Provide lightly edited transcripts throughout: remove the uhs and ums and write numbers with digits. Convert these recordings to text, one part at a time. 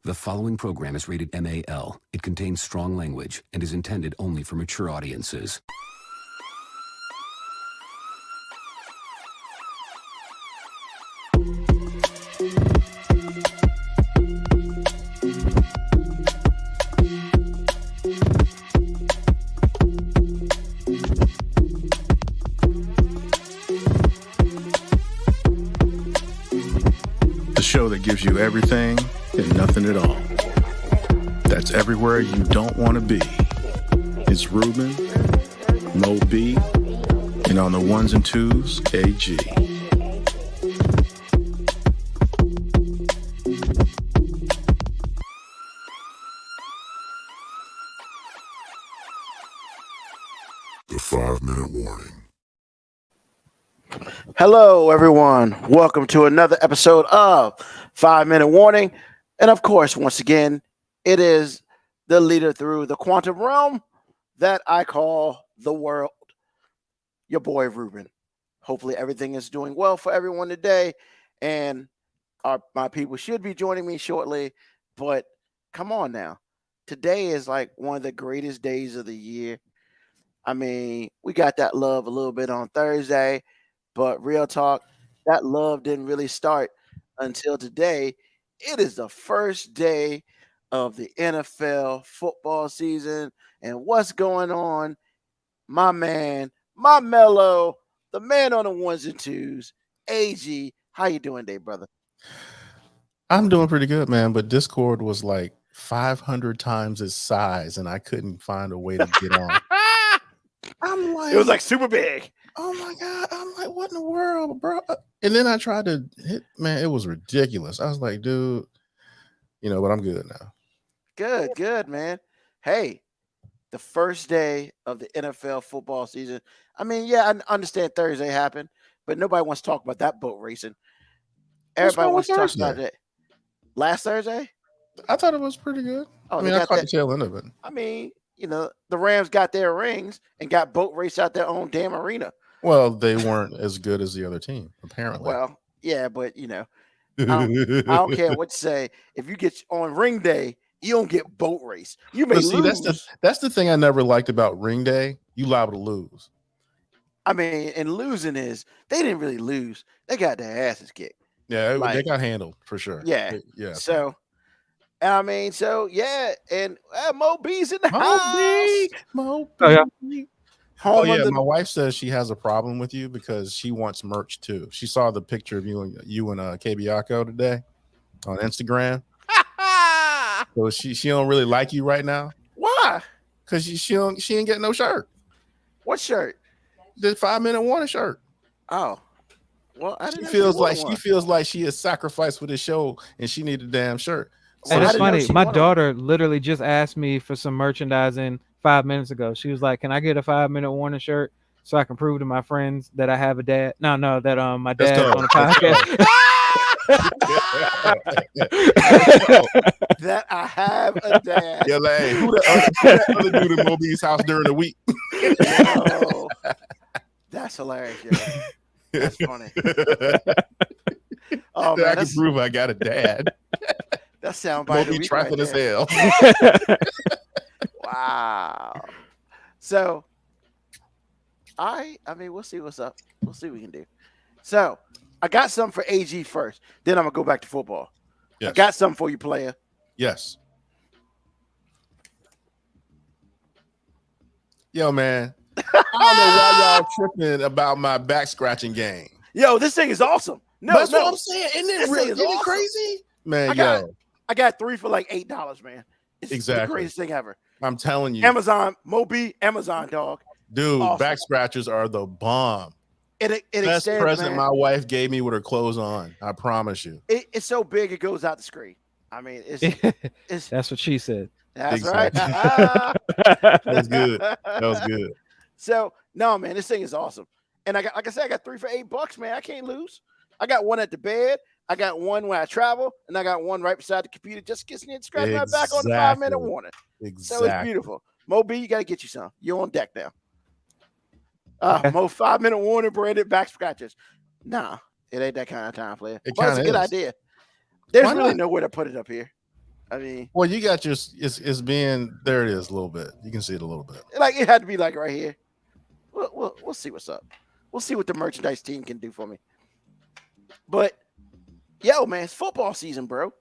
The following program is rated MAL. It contains strong language and is intended only for mature audiences. The show that gives you everything and nothing at all. That's everywhere you don't want to be. It's Ruben, Mo B, and on the ones and twos, AG. The 5-minute warning. Hello, everyone. Welcome to another episode of 5-Minute Warning. And of course, once again, it is the leader through the quantum realm that I call the world. Your boy, Ruben. Hopefully, everything is doing well for everyone today. And my people should be joining me shortly. But come on now. Today is like one of the greatest days of the year. I mean, we got that love a little bit on Thursday. But real talk, that love didn't really start until today. It is the first day of the NFL football season. And what's going on? My man, my mellow, the man on the ones and twos, AG. How you doing today, brother? I'm doing pretty good, man, but Discord was like 500 times its size, and I couldn't find a way to get on. I'm like, It was like super big. oh my God. I'm like, what in the world, bro? And then I tried to hit, man, it was ridiculous. I was like, dude, but I'm good now. Good, man. Hey, the first day of the NFL football season. I mean, yeah, I understand Thursday happened, but nobody wants to talk about that boat racing. Everybody wants to talk about that. Last Thursday? I thought it was pretty good. Oh, I caught the tail end of it. I mean, the Rams got their rings and got boat race out their own damn arena. Well, they weren't as good as the other team, apparently. Well, yeah, but I don't care what you say. If you get on ring day, you don't get boat race. You may lose. That's the thing I never liked about ring day. You liable to lose. I mean, and losing is they didn't really lose. They got their asses kicked. Yeah, they got handled for sure. Yeah. Yeah. So, yeah, and Mo B's in the house. Mo B. Oh, yeah. My wife says she has a problem with you because she wants merch too. She saw the picture of you and KBIACO today on Instagram. So she don't really like you right now. Why? Because she ain't getting no shirt. What shirt? The 5-minute warning shirt. Oh, well, She feels like she is sacrificed for the show and she needs a damn shirt. So it's funny. My daughter literally just asked me for some merchandising 5 minutes ago. She was like, "Can I get a 5-minute warning shirt so I can prove to my friends that I have a dad?" No, that my dad's on the podcast. That I have a dad. Yeah, like, who that other dude in Moby's house during the week? Yo, that's hilarious. Yo. That's funny. Oh man, I can prove I got a dad. That sound by Moby trifling as hell. Wow. So, I mean, we'll see what's up. We'll see what we can do. So, I got something for AG first. Then I'm gonna go back to football. Yes. I got something for you, player. Yes. Yo, man. I don't know why y'all tripping about my back scratching game. Yo, this thing is awesome. That's what I'm saying. Isn't it crazy? Man, I got 3 for like $8, man. It's exactly the greatest thing ever. I'm telling you. Amazon, Moby, Amazon, dog. Dude, awesome. Back scratchers are the bomb. It best present my wife gave me with her clothes on. I promise you. It's so big it goes out the screen. I mean, it's that's what she said. That's exactly. right. That was good. That was good. So no, man, this thing is awesome. And I got 3 for $8, man. I can't lose. I got one at the bed. I got one when I travel, and I got one right beside the computer just in case I need to scratch my back on the 5-minute warning. Exactly. So it's beautiful. Mo B, you got to get you some. You're on deck now. Mo 5-minute warning branded back scratchers. Nah, it ain't that kind of time, player. But it's a good idea. There's really nowhere to put it up here. I mean, well, you got your it's being there. It is a little bit. You can see it a little bit. like it had to be like right here. We'll see what's up. We'll see what the merchandise team can do for me. But yo, man, it's football season, bro.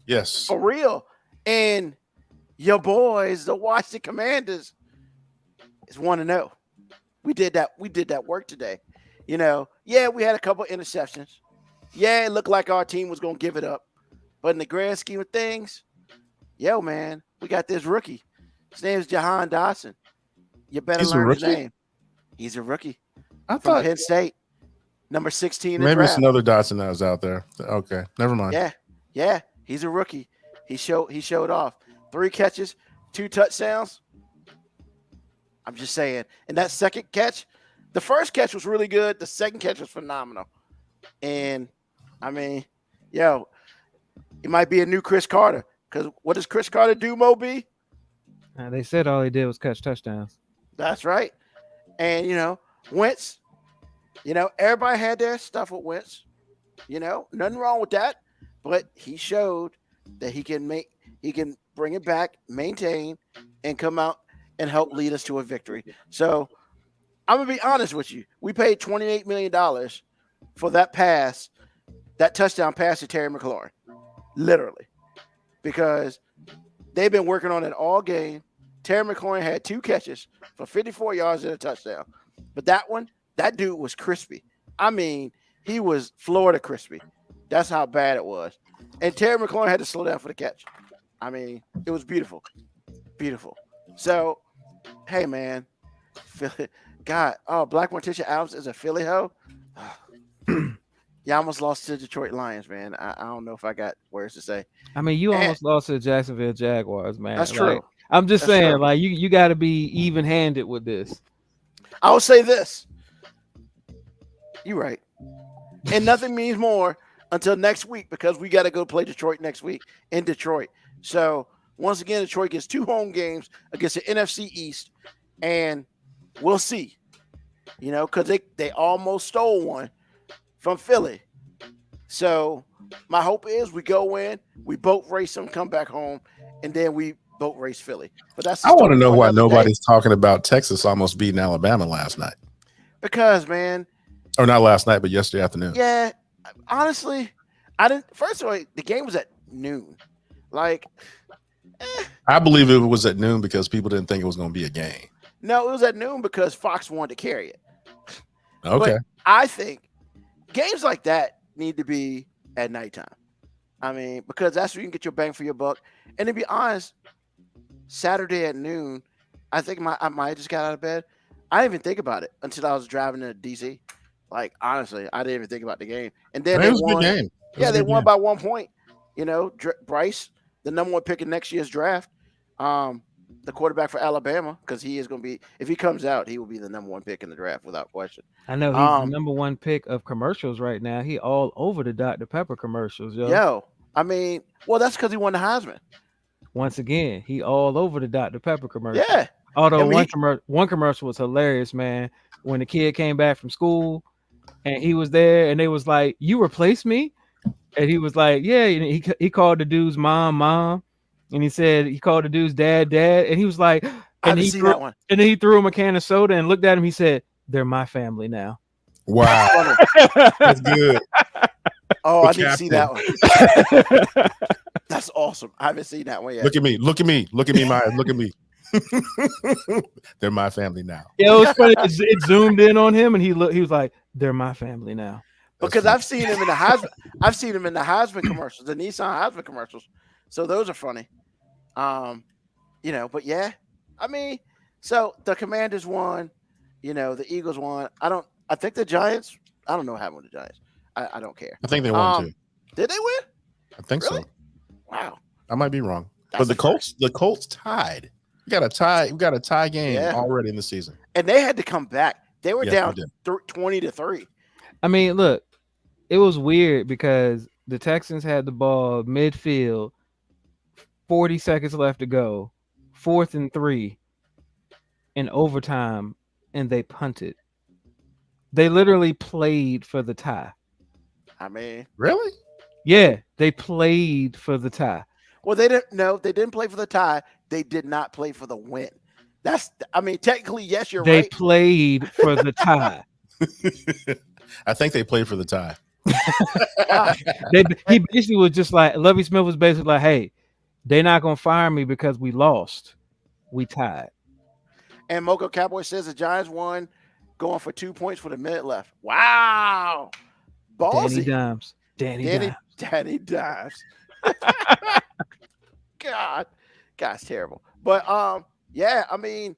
Yes. For real. And your boys, the Washington Commanders, is 1-0. We did that work today. You know, yeah, we had a couple interceptions. Yeah, it looked like our team was gonna give it up. But in the grand scheme of things, yo, man, we got this rookie. His name is Jahan Dotson. You better He's a learn his rookie? name. He's a rookie I from thought Penn State, number 16 in the maybe draft. it's another Dotson that was out there. Okay, never mind. Yeah, he's a rookie. He showed off 3 catches, 2 touchdowns. I'm just saying. And that second catch, the first catch was really good. The second catch was phenomenal. And I mean, yo, it might be a new Chris Carter. Because what does Chris Carter do, Moby? They said all he did was catch touchdowns. That's right. And you know, Wentz, you know, everybody had their stuff with Wentz. You know, nothing wrong with that. But he showed that he can bring it back, maintain, and come out and help lead us to a victory. So I'm gonna be honest with you. We paid $28 million for that pass, that touchdown pass to Terry McLaurin. Literally. Because they've been working on it all game. Terry McLaurin had 2 catches for 54 yards and a touchdown. But that dude was crispy. I mean, he was Florida crispy. That's how bad it was. And Terry McLaurin had to slow down for the catch. I mean, it was beautiful. Beautiful. So, hey, man. God, Black Morticia Adams is a Philly hoe. Yeah, I almost lost to the Detroit Lions, man. I don't know if I got words to say. I mean, you almost lost to the Jacksonville Jaguars, man. That's true. I'm just saying, true. like, you got to be even-handed with this. I will say this. You're right. And nothing means more until next week because we got to go play Detroit next week in Detroit. So, once again, Detroit gets 2 home games against the NFC East, and we'll see. You know, because they almost stole one from Philly. So, my hope is we go in, we boat race them, come back home, and then we boat race Philly. But that's I want to know why another nobody's day. talking about Texas almost beating Alabama last night. Because, man. Or not last night, but yesterday afternoon. Yeah. Honestly, I didn't. First of all, the game was at noon. Like, I believe it was at noon because people didn't think it was going to be a game. No, it was at noon because Fox wanted to carry it. Okay. But I think games like that need to be at nighttime. I mean, because that's where you can get your bang for your buck. And to be honest, Saturday at noon, I think I might have just got out of bed. I didn't even think about it until I was driving to DC. Like, honestly, I didn't even think about the game. And then it was a good game. Yeah, they won by 1 point. You know, Bryce, the number 1 pick in next year's draft, the quarterback for Alabama, because he is going to be, if he comes out, he will be the number 1 pick in the draft without question. I know he's the number 1 pick of commercials right now. He all over the Dr. Pepper commercials, yo. I mean, well, that's because he won the Heisman. Once again, he all over the Dr. Pepper commercial. Yeah. Although one commercial was hilarious, man. When the kid came back from school and he was there and they was like, "You replaced me?" And he was like, "Yeah." And he called the dude's mom. And he said he called the dude's dad. And he was like, and then he threw him a can of soda and looked at him. He said, "They're my family now." Wow. That's good. Oh, I didn't see that one. That's awesome. I haven't seen that one yet. Look at me, Myers. Look at me. They're my family now. Yeah, it was funny. It zoomed in on him, and he was like, "They're my family now." Because I've seen him in the Heisman. I've seen him in the Heisman commercials, the Nissan Heisman commercials. So those are funny. You know, but yeah, I mean, so the Commanders won. You know, the Eagles won. I think the Giants. I don't know what happened with the Giants. I don't care. I think they won too. Did they win? I think really? So. Wow. I might be wrong. But the Colts tied. We got a tie game already in the season. And they had to come back. They were down 20-3. I mean, look, it was weird because the Texans had the ball midfield, 40 seconds left to go, 4th and 3 in overtime, and they punted. They literally played for the tie. I mean, really? Yeah, they played for the tie. Well, they didn't. No, they didn't play for the tie. They did not play for the win. I mean, technically, yes, you're They right. played for the tie. I think they played for the tie. He basically was just like, Lovie Smith was basically like, hey, they're not gonna fire me because we lost. We tied. And Mocha Cowboy says the Giants won, going for 2 points with a minute left. Wow, ballsy. Danny Dimes. God, it's terrible. But yeah, I mean,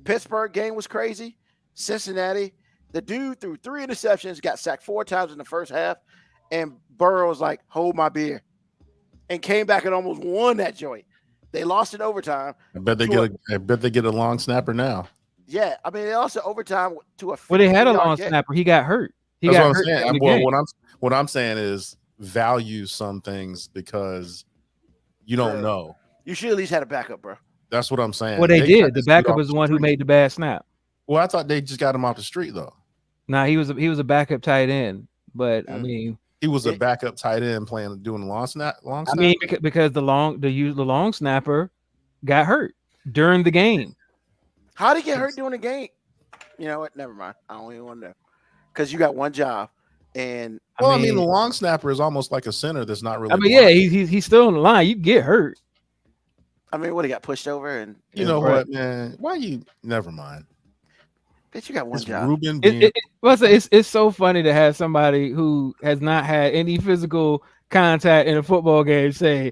Pittsburgh game was crazy. Cincinnati, the dude threw 3 interceptions, got sacked 4 times in the first half, and Burrow was like, "Hold my beer," and came back and almost won that joint. They lost in overtime. I bet they get a long snapper now. Yeah, I mean, they lost in overtime to a. Well, they had a long snapper. He got hurt. That's what I'm saying. What I'm saying is value some things because you don't know. You should at least had a backup, bro. That's what I'm saying. Well, they did. The backup was the one who made the bad snap. Well, I thought they just got him off the street though. Nah, he was a backup tight end, but I mean, he was a backup tight end doing long snap. I mean, because the long snapper got hurt during the game. How did he get hurt during the game? You know what? Never mind. I don't even want to know. Because you got one job, and I mean, the long snapper is almost like a center that's not really. I mean, yeah, he's still on the line. You get hurt. I mean, what, he got pushed over and you know what, man? Why you? Never mind. Bitch, you got one job. Ruben it's so funny to have somebody who has not had any physical contact in a football game say,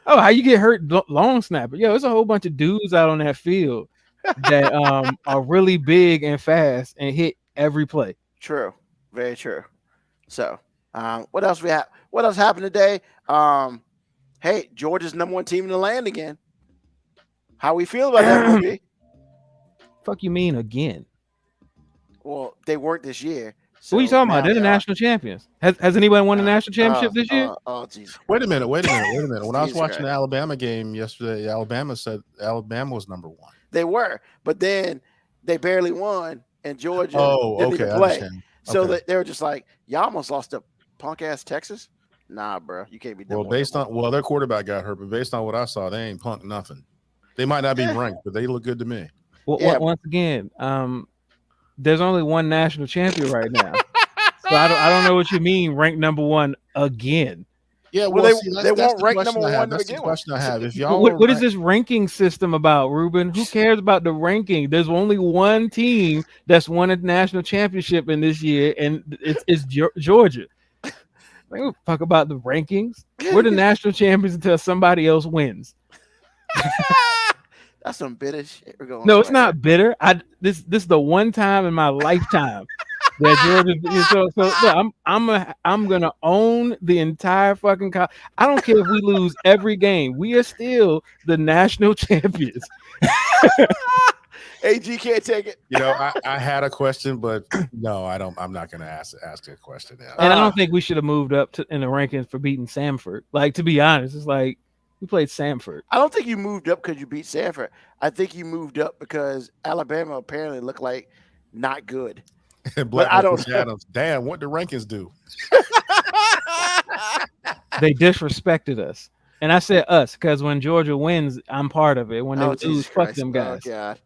"Oh, how you get hurt long snapper?" Yo, there's a whole bunch of dudes out on that field that are really big and fast and hit every play. True, very true. So, what else we have? What else happened today? Hey, Georgia's #1 team in the land again. How we feel about that movie? Fuck you mean again? Well, they weren't this year. So what are you talking about? They're the national champions. Has anyone won the national championship this year? Oh, Jesus. Wait a minute. When I was watching the Alabama game yesterday, Alabama said Alabama was #1. They were, but then they barely won, and Georgia didn't even I play. understand. So they were just like, y'all almost lost to punk ass Texas. Nah, bro, you can't be. Their quarterback got hurt, but based on what I saw, they ain't punk nothing. They might not be ranked, but they look good to me. Well, once again, there's only one national champion right now, so I don't know what you mean ranked #1 again. Yeah, well, they won't rank #1 That's the question I have. If y'all, what is this ranking system about, Ruben? Who cares about the ranking? There's only one team that's won a national championship in this year, and it's Georgia. I don't fuck about the rankings. We're the national champions until somebody else wins. That's some bitter shit. No, it's not bitter. This is the one time in my lifetime that Georgia. So I'm gonna own the entire fucking. I don't care if we lose every game. We are still the national champions. AG can't take it. You know, I had a question, but no, I don't. I'm not gonna ask a question now. And I don't think we should have moved up in the rankings for beating Samford. Like, to be honest, it's like. We played Samford. I don't think you moved up because you beat Samford. I think you moved up because Alabama apparently looked like not good. But I don't know. Adams, damn, what the rankings do? They disrespected us. And I said us because when Georgia wins, I'm part of it. When they lose, fuck them guys. Oh, God.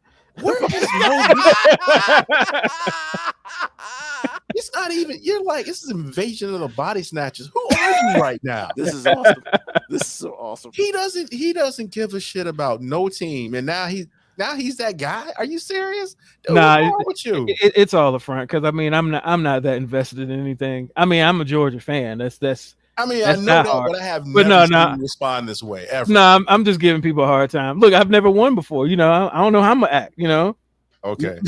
It's not even. You're like, this is invasion of the body snatchers. Who are you right now? This is awesome. This is so awesome. He doesn't give a shit about no team, and now he's that guy. Are you serious? Dude, nah, what's wrong with you? It's all a front because I mean I'm not that invested in anything. I mean I'm a Georgia fan. That's. I mean I know that, but I have never seen you respond this way ever. No, I'm just giving people a hard time. Look, I've never won before. You know, I don't know how I'm gonna act. You know. Okay.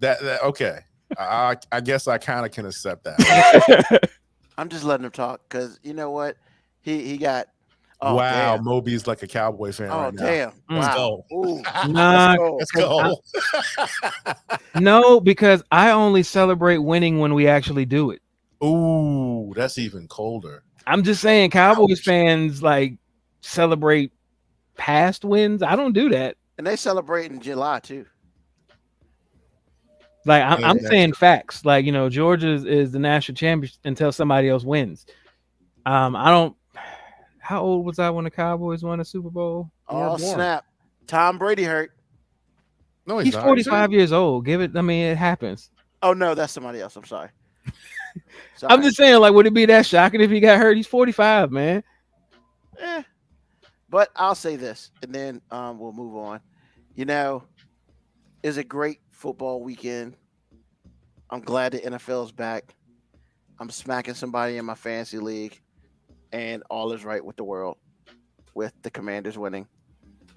that okay. I guess I kind of can accept that. I'm just letting him talk because you know what? He got. Oh, wow, damn. Moby's like a Cowboy fan right now. Oh, damn. Wow. Let's go. No, because I only celebrate winning when we actually do it. Ooh, that's even colder. I'm just saying Cowboys fans like celebrate past wins. I don't do that. And they celebrate in July too. Like I'm saying facts. Like, you know, Georgia is the national champion until somebody else wins. I don't. How old was I when the Cowboys won a Super Bowl? Oh snap! Tom Brady hurt. No, He's not. 45 years old. Give it. I mean, it happens. Oh no, that's somebody else. I'm sorry. I'm just saying, like, would it be that shocking if he got hurt? He's 45, man. But I'll say this, and then we'll move on. It's a great football weekend. I'm glad the NFL is back. I'm smacking somebody in my fantasy league, and all is right with the world, with the Commanders winning.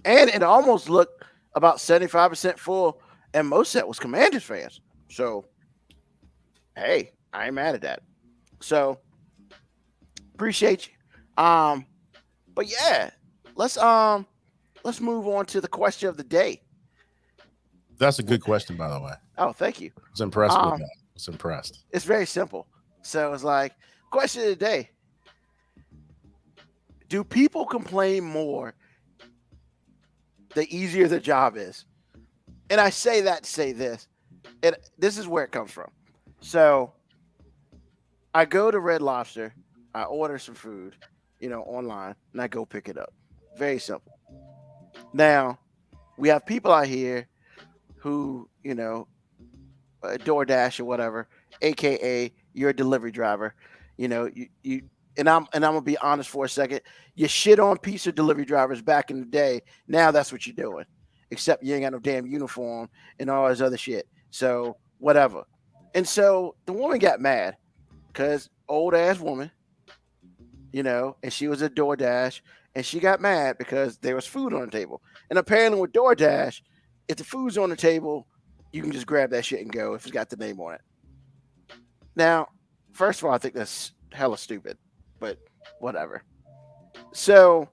And it almost looked about 75% full, and most of that was Commanders fans. So, hey, I ain't mad at that. So, appreciate you. But yeah, let's move on to the question of the day. That's a good question, by the way. Oh, thank you. I was impressed with that. I was impressed. It's very simple. So it's like, question of the day. Do people complain more the easier the job is? And I say that to say this. This is where it comes from. So I go to Red Lobster, I order some food, online, and I go pick it up. Very simple. Now, we have people out here who, DoorDash or whatever, aka you're a delivery driver. You and I'm gonna be honest for a second. You shit on pizza delivery drivers back in the day. Now that's what you're doing. Except you ain't got no damn uniform and all this other shit. So whatever. And so the woman got mad because old ass woman, and she was a DoorDash, and she got mad because there was food on the table. And apparently with DoorDash, if the food's on the table, you can just grab that shit and go if it's got the name on it. Now, first of all, I think that's hella stupid, but whatever. So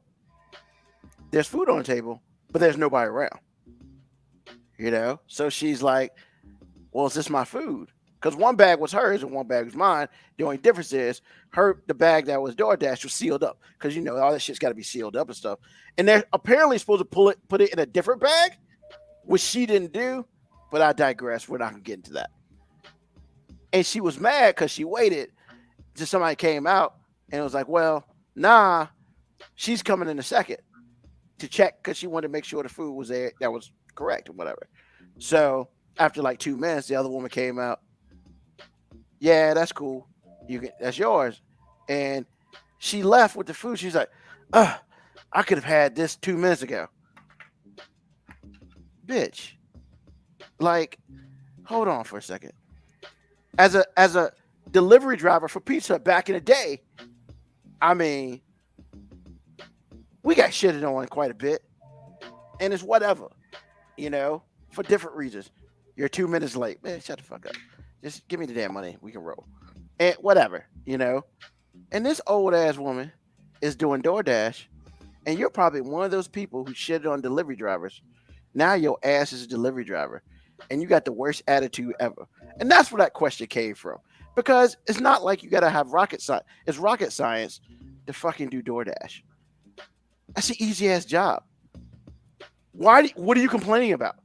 there's food on the table, but there's nobody around. So she's like, well, is this my food? Because one bag was hers and one bag was mine. The only difference is the bag that was DoorDash was sealed up because all that shit's got to be sealed up and stuff. And they're apparently supposed to put it in a different bag, which she didn't do. But I digress. We're not gonna get into that. And she was mad because she waited till somebody came out and was like, "Well, nah, she's coming in a second to check because she wanted to make sure the food was there that was correct or whatever." So after like 2 minutes, the other woman came out. Yeah, that's cool. That's yours. And she left with the food. She's like, I could have had this 2 minutes ago. Bitch. Like, hold on for a second. As a delivery driver for pizza back in the day, I mean, we got shitted on quite a bit. And it's whatever, for different reasons. You're 2 minutes late. Man, shut the fuck up. Just give me the damn money. We can roll. And whatever, And this old ass woman is doing DoorDash, and you're probably one of those people who shitted on delivery drivers. Now your ass is a delivery driver, and you got the worst attitude ever. And that's where that question came from. Because it's not like you got to have rocket science. It's rocket science to fucking do DoorDash. That's an easy ass job. What are you complaining about?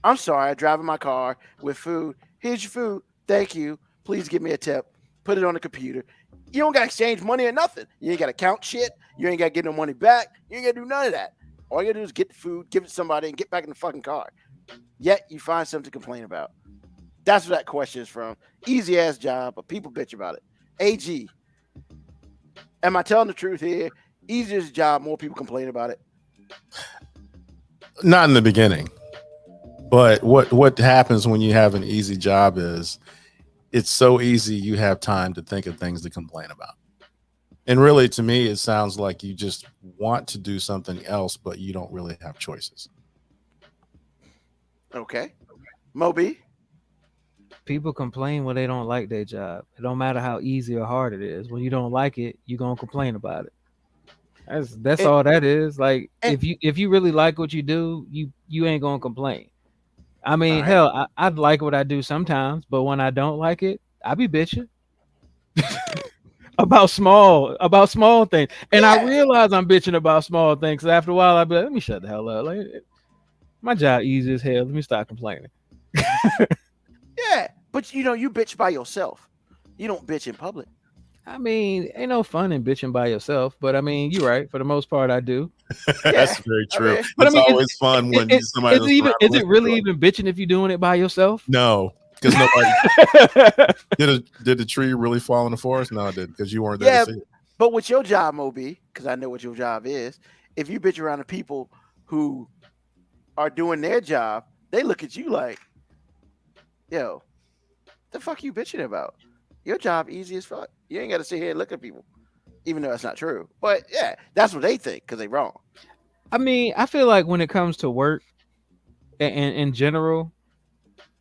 I'm sorry, I drive in my car with food. Here's your food. Thank you. Please give me a tip. Put it on the computer. You don't got to exchange money or nothing. You ain't got to count shit. You ain't got to get no money back. You ain't got to do none of that. All you got to do is get the food, give it to somebody, and get back in the fucking car. Yet you find something to complain about. That's where that question is from. Easy ass job, but people bitch about it. AG, am I telling the truth here? Easiest job, more people complain about it. Not in the beginning. But what happens when you have an easy job is it's so easy you have time to think of things to complain about. And really, to me, it sounds like you just want to do something else, but you don't really have choices. Okay. Moby? People complain when they don't like their job. It don't matter how easy or hard it is. When you don't like it, you're going to complain about it. That's all that is. Like, if you really like what you do, you ain't going to complain. I mean, hell, I like what I do sometimes, but when I don't like it, I be bitching about small things. And I realize I'm bitching about small things. So after a while, I'll be like, let me shut the hell up. Like, my job easy as hell. Let me stop complaining. Yeah, but you bitch by yourself. You don't bitch in public. I mean, ain't no fun in bitching by yourself, but I mean, you're right. For the most part, I do. That's Yeah, very I true. mean, But I It's mean, always fun when somebody else around is to it listen really to it. even bitching if you're doing it by yourself? No, because nobody did the tree really fall in the forest? No, it didn't, because you weren't there to yeah. see it. But with your job, Moby, because I know what your job is, if you bitch around the people who are doing their job, they look at you like, yo, the fuck you bitching about? Your job easy as fuck. You ain't got to sit here and look at people, even though that's not true. But yeah, that's what they think because they wrong. I mean, I feel like when it comes to work and in general,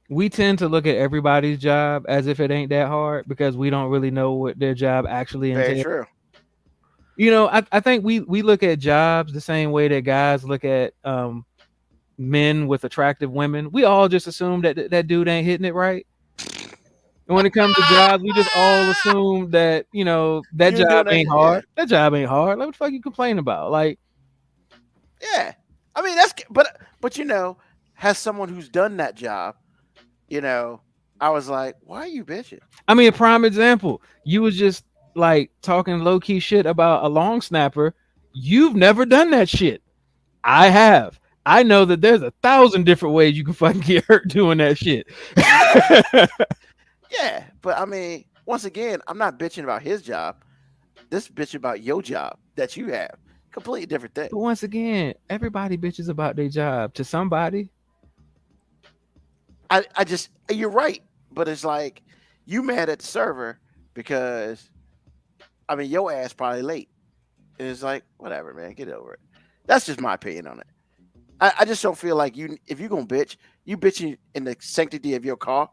we tend to look at everybody's job as if it ain't that hard because we don't really know what their job actually Very entails. true. You know, I think we look at jobs the same way that guys look at men with attractive women. We all just assume that that dude ain't hitting it right. And when it comes to jobs, we just all assume that, you know, that You ain't doing job that ain't shit. Yeah. hard. That job ain't hard. Like, what the fuck you complaining about? Like, Yeah. I mean, but you know, has someone who's done that job, you know, I was like, why are you bitching? I mean, a prime example. You was just like talking low key shit about a long snapper. You've never done that shit. I have. I know that there's 1,000 different ways you can fucking get hurt doing that shit. Yeah. But I mean, once again, I'm not bitching about his job. This bitch about your job that you have. Completely different thing. But once again, everybody bitches about their job to somebody. I just you're right, but it's like you mad at the server because I mean your ass probably late. And it's like whatever, man, get over it. That's just my opinion on it. I just don't feel like you if you're gonna bitch, you bitching in the sanctity of your car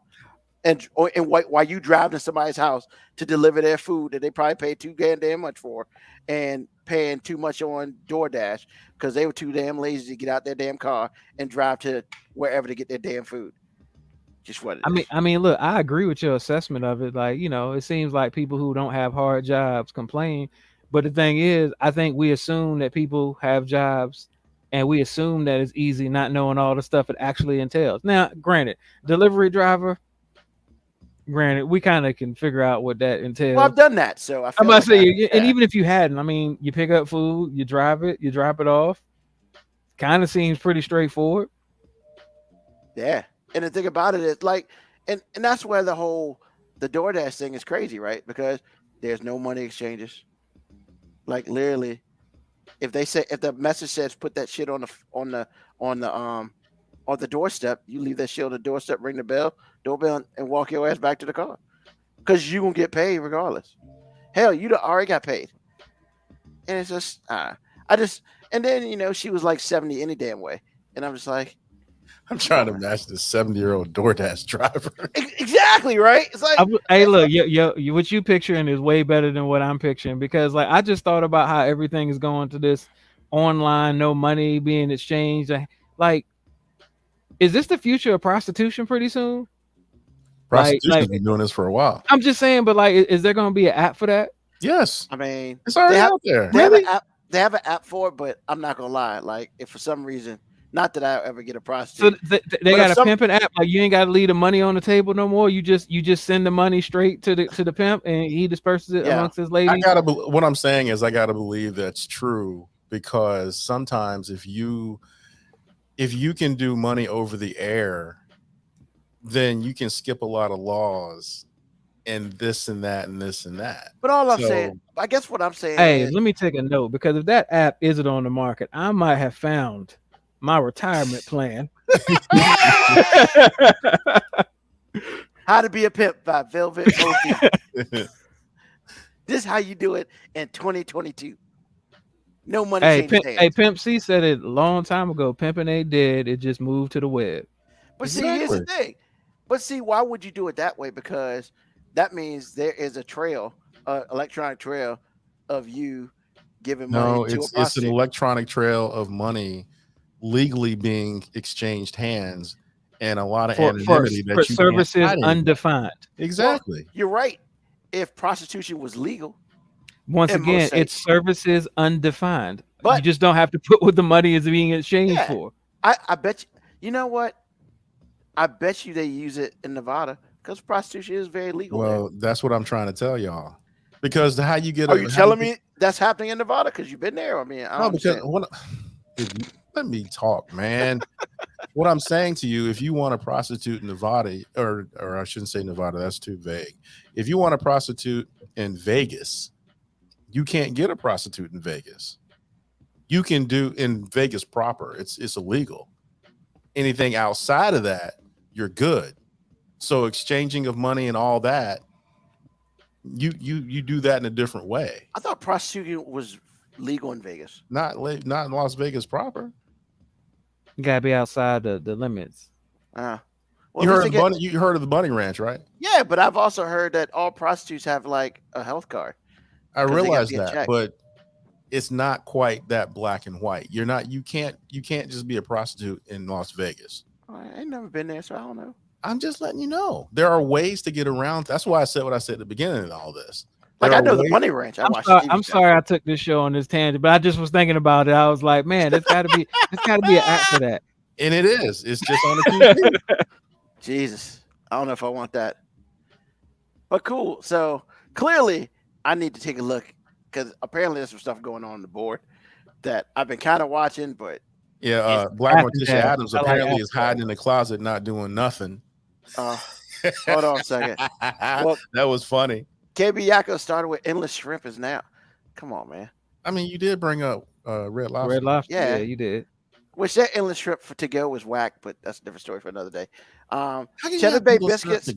and while you drive to somebody's house to deliver their food that they probably paid too damn much for and paying too much on DoorDash because they were too damn lazy to get out their damn car and drive to wherever to get their damn food. Just what it is. I mean, look, I agree with your assessment of it. Like, you know, it seems like people who don't have hard jobs complain. But the thing is, I think we assume that people have jobs and we assume that it's easy not knowing all the stuff it actually entails. Now, granted, delivery driver, granted, we kind of can figure out what that entails. Well, I've done that, so I I'm feel about to like say, and even if you hadn't, I mean, you pick up food, you drive it, you drop it off. Kind of seems pretty straightforward. yeah. And the thing about it is like, and that's where the DoorDash thing is crazy, right? Because there's no money exchanges. Like literally, if the message says put that shit on the doorstep, you leave that shit on the doorstep, ring the doorbell, and walk your ass back to the car because you gonna get paid regardless. Hell, already got paid, and it's just I just and then she was like 70 any damn way, and I'm just like. I'm trying to imagine this 70-year-old DoorDash driver. Exactly right. It's like, hey, look, what you picturing is way better than what I'm picturing because, like, I just thought about how everything is going to this online, no money being exchanged. Like, is this the future of prostitution pretty soon? Prostitution's been doing this for a while. I'm just saying, but like, is there going to be an app for that? Yes. I mean, it's already out there. They have an app for it, but I'm not gonna lie. Like, if for some reason. Not that I ever get a prostitute. So they got a pimping app. Like you ain't got to leave the money on the table no more. You just send the money straight to the pimp, and he disperses it amongst his ladies. What I'm saying is, I gotta believe that's true because sometimes if you can do money over the air, then you can skip a lot of laws and this and that and this and that. But all I'm saying, I guess what I'm saying. Hey, let me take a note because if that app isn't on the market, I might have found my retirement plan. How to Be a Pimp by Velvet Sophie. This is how you do it in 2022. No money. Hey, Pimp C said it a long time ago. Pimping ain't dead. It just moved to the web. But see, here's the thing. But see, why would you do it that way? Because that means there is a trail, electronic trail of you giving money to a prostitute. It's an electronic trail of money legally being exchanged hands, and a lot of anonymity for services undefined. Exactly. Well, you're right. If prostitution was legal, once again, it's services undefined. But you just don't have to put what the money is being exchanged for. I bet you know what? I bet you they use it in Nevada because prostitution is very legal. Well, that's what I'm trying to tell y'all. Because how you get? Are you telling me that's happening in Nevada? Because you've been there. I mean, I don't understand. Let me talk, man. What I'm saying to you, if you want a prostitute in Nevada, or I shouldn't say Nevada, that's too vague. If you want a prostitute in Vegas, you can't get a prostitute in Vegas. You can do in Vegas proper. It's illegal. Anything outside of that, you're good. So exchanging of money and all that, you do that in a different way. I thought prostituting was legal in Vegas. Not in Las Vegas proper. You gotta be outside the limits. Well, you heard of the Bunny Ranch, right? Yeah, but I've also heard that all prostitutes have like a health card. I realize that, but it's not quite that black and white. You can't just be a prostitute in Las Vegas. I ain't never been there, so I don't know. I'm just letting you know. There are ways to get around. That's why I said what I said at the beginning of all this. Like I know the Bunny Ranch. I'm sorry I took this show on this tangent, but I just was thinking about it. I was like, man, there's gotta be an app for that. And it is. It's just on the TV. Jesus. I don't know if I want that. But cool. So clearly I need to take a look because apparently there's some stuff going on the board that I've been kind of watching, but yeah, Black Morticia Adams apparently is hiding in the closet, not doing nothing. Hold on a second. Well, that was funny. KB Yako started with endless shrimp is now. Come on, man. I mean, you did bring up Red Lobster. Red Lobster, yeah, you did. Which that endless shrimp to go was whack, but that's a different story for another day. Cheddar Bay biscuits.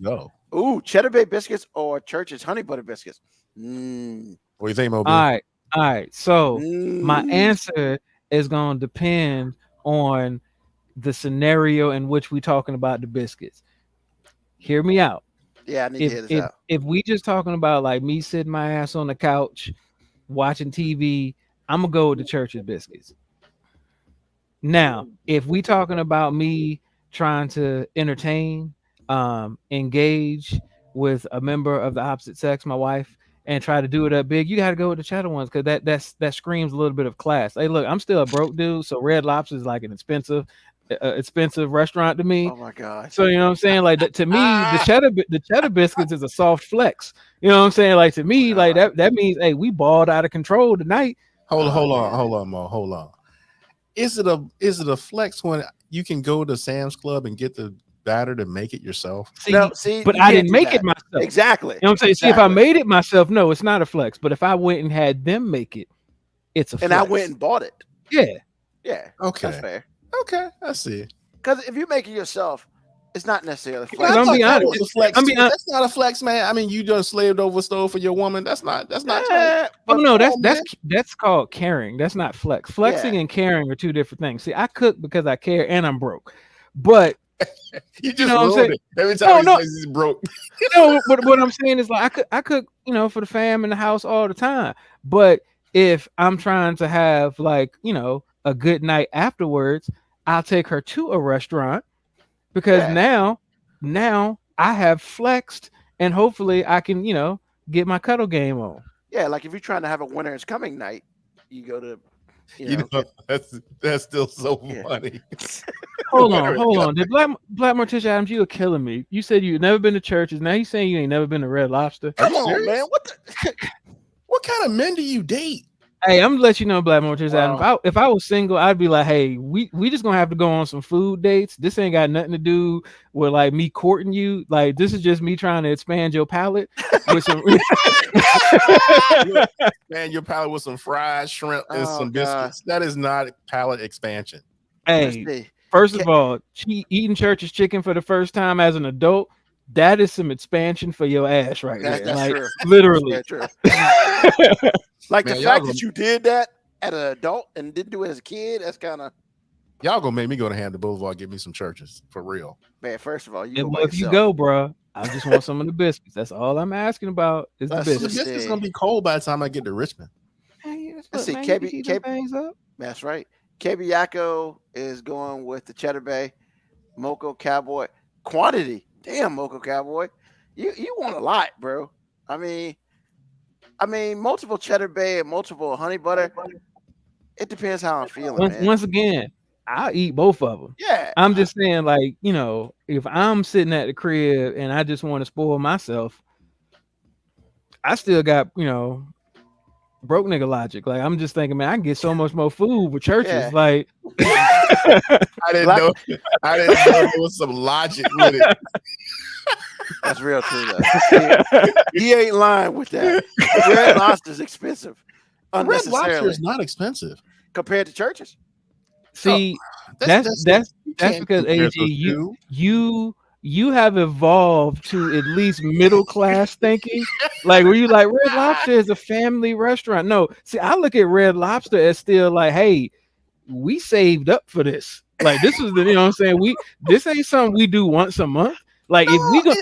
Ooh, Cheddar Bay biscuits or Church's honey butter biscuits. What do you think, Moby? All right. So my answer is going to depend on the scenario in which we're talking about the biscuits. Hear me out. Yeah, I need to hear this out. If we just talking about like me sitting my ass on the couch watching TV, I'm gonna go with the Church's biscuits. Now, if we talking about me trying to entertain, engage with a member of the opposite sex, my wife, and try to do it up big, you got to go with the cheddar ones because that screams a little bit of class. Hey, look, I'm still a broke dude, so Red Lobster is like an expensive restaurant to me. Oh my god! So you know what I'm saying? Like to me, the cheddar biscuits is a soft flex. You know what I'm saying? Like to me, like that means hey, we balled out of control tonight. Hold on, Mo. Hold on. Is it a flex when you can go to Sam's Club and get the batter to make it yourself? See, but I didn't make it myself. Exactly. You know what I'm saying? Exactly. See, if I made it myself, no, it's not a flex. But if I went and had them make it, it's a flex. And I went and bought it. Yeah. Okay. That's fair. Okay, I see. Because if you make it yourself, it's not necessarily a flex. I'm being honest. That's not a flex, man. I mean, you done slaved over stove for your woman. That's not. That's called caring. That's not flex. Flexing and caring are two different things. See, I cook because I care and I'm broke. But you just know what I'm saying? Every time he says he's broke. But what I'm saying is like I cook, for the fam in the house all the time. But if I'm trying to have like, a good night afterwards, I'll take her to a restaurant because now I have flexed and hopefully I can, get my cuddle game on. Yeah, like if you're trying to have a winter is coming night, you go to that's still so funny. Hold on. Did Black Morticia Adams, you were killing me. You said you'd never been to churches. Now you saying you ain't never been to Red Lobster. Come on, man. What kind of men do you date? Hey, I'm gonna let you know, Black Morticia Adams. If I was single, I'd be like, hey, we just gonna have to go on some food dates. This ain't got nothing to do with like me courting you. Like this is just me trying to expand your palate with some man, your palate with some fried shrimp and some biscuits. That is not palate expansion. Hey, first of all, eating Church's chicken for the first time as an adult, that is some expansion for your ass right there. That's like true. Literally. That's true. Like man, the fact that you did that at an adult and didn't do it as a kid, that's kind of y'all gonna make me go to Hampton Boulevard, get me some Churches for real. Man, first of all, if you go, bro, I just want some of the biscuits. That's all I'm asking about is the biscuits. The biscuits gonna be cold by the time I get to Richmond. Hey, let's see, KB, that's right. KB Yako is going with the Cheddar Bay, Moco Cowboy quantity. Damn, Moco Cowboy, you want a lot, bro. I mean, multiple Cheddar Bay and multiple honey butter. It depends how I'm feeling. Once again, I'll eat both of them. Yeah, I'm just saying, like, if I'm sitting at the crib and I just want to spoil myself, I still got, broke nigga logic. Like I'm just thinking, man, I can get so much more food with churches. Yeah. Like I didn't know there was some logic with it. That's real true though. He ain't lying with that. Red Lobster's expensive. Red Lobster Unnecessarily is not expensive. compared to churches. see, that's can't because compare AG those two. you have evolved to at least middle class thinking. Like where you like Red Lobster is a family restaurant. No, see, I look at Red Lobster as still like, hey, we saved up for this. Like this is the, you know what I'm saying? This ain't something we do once a month. Like if we go,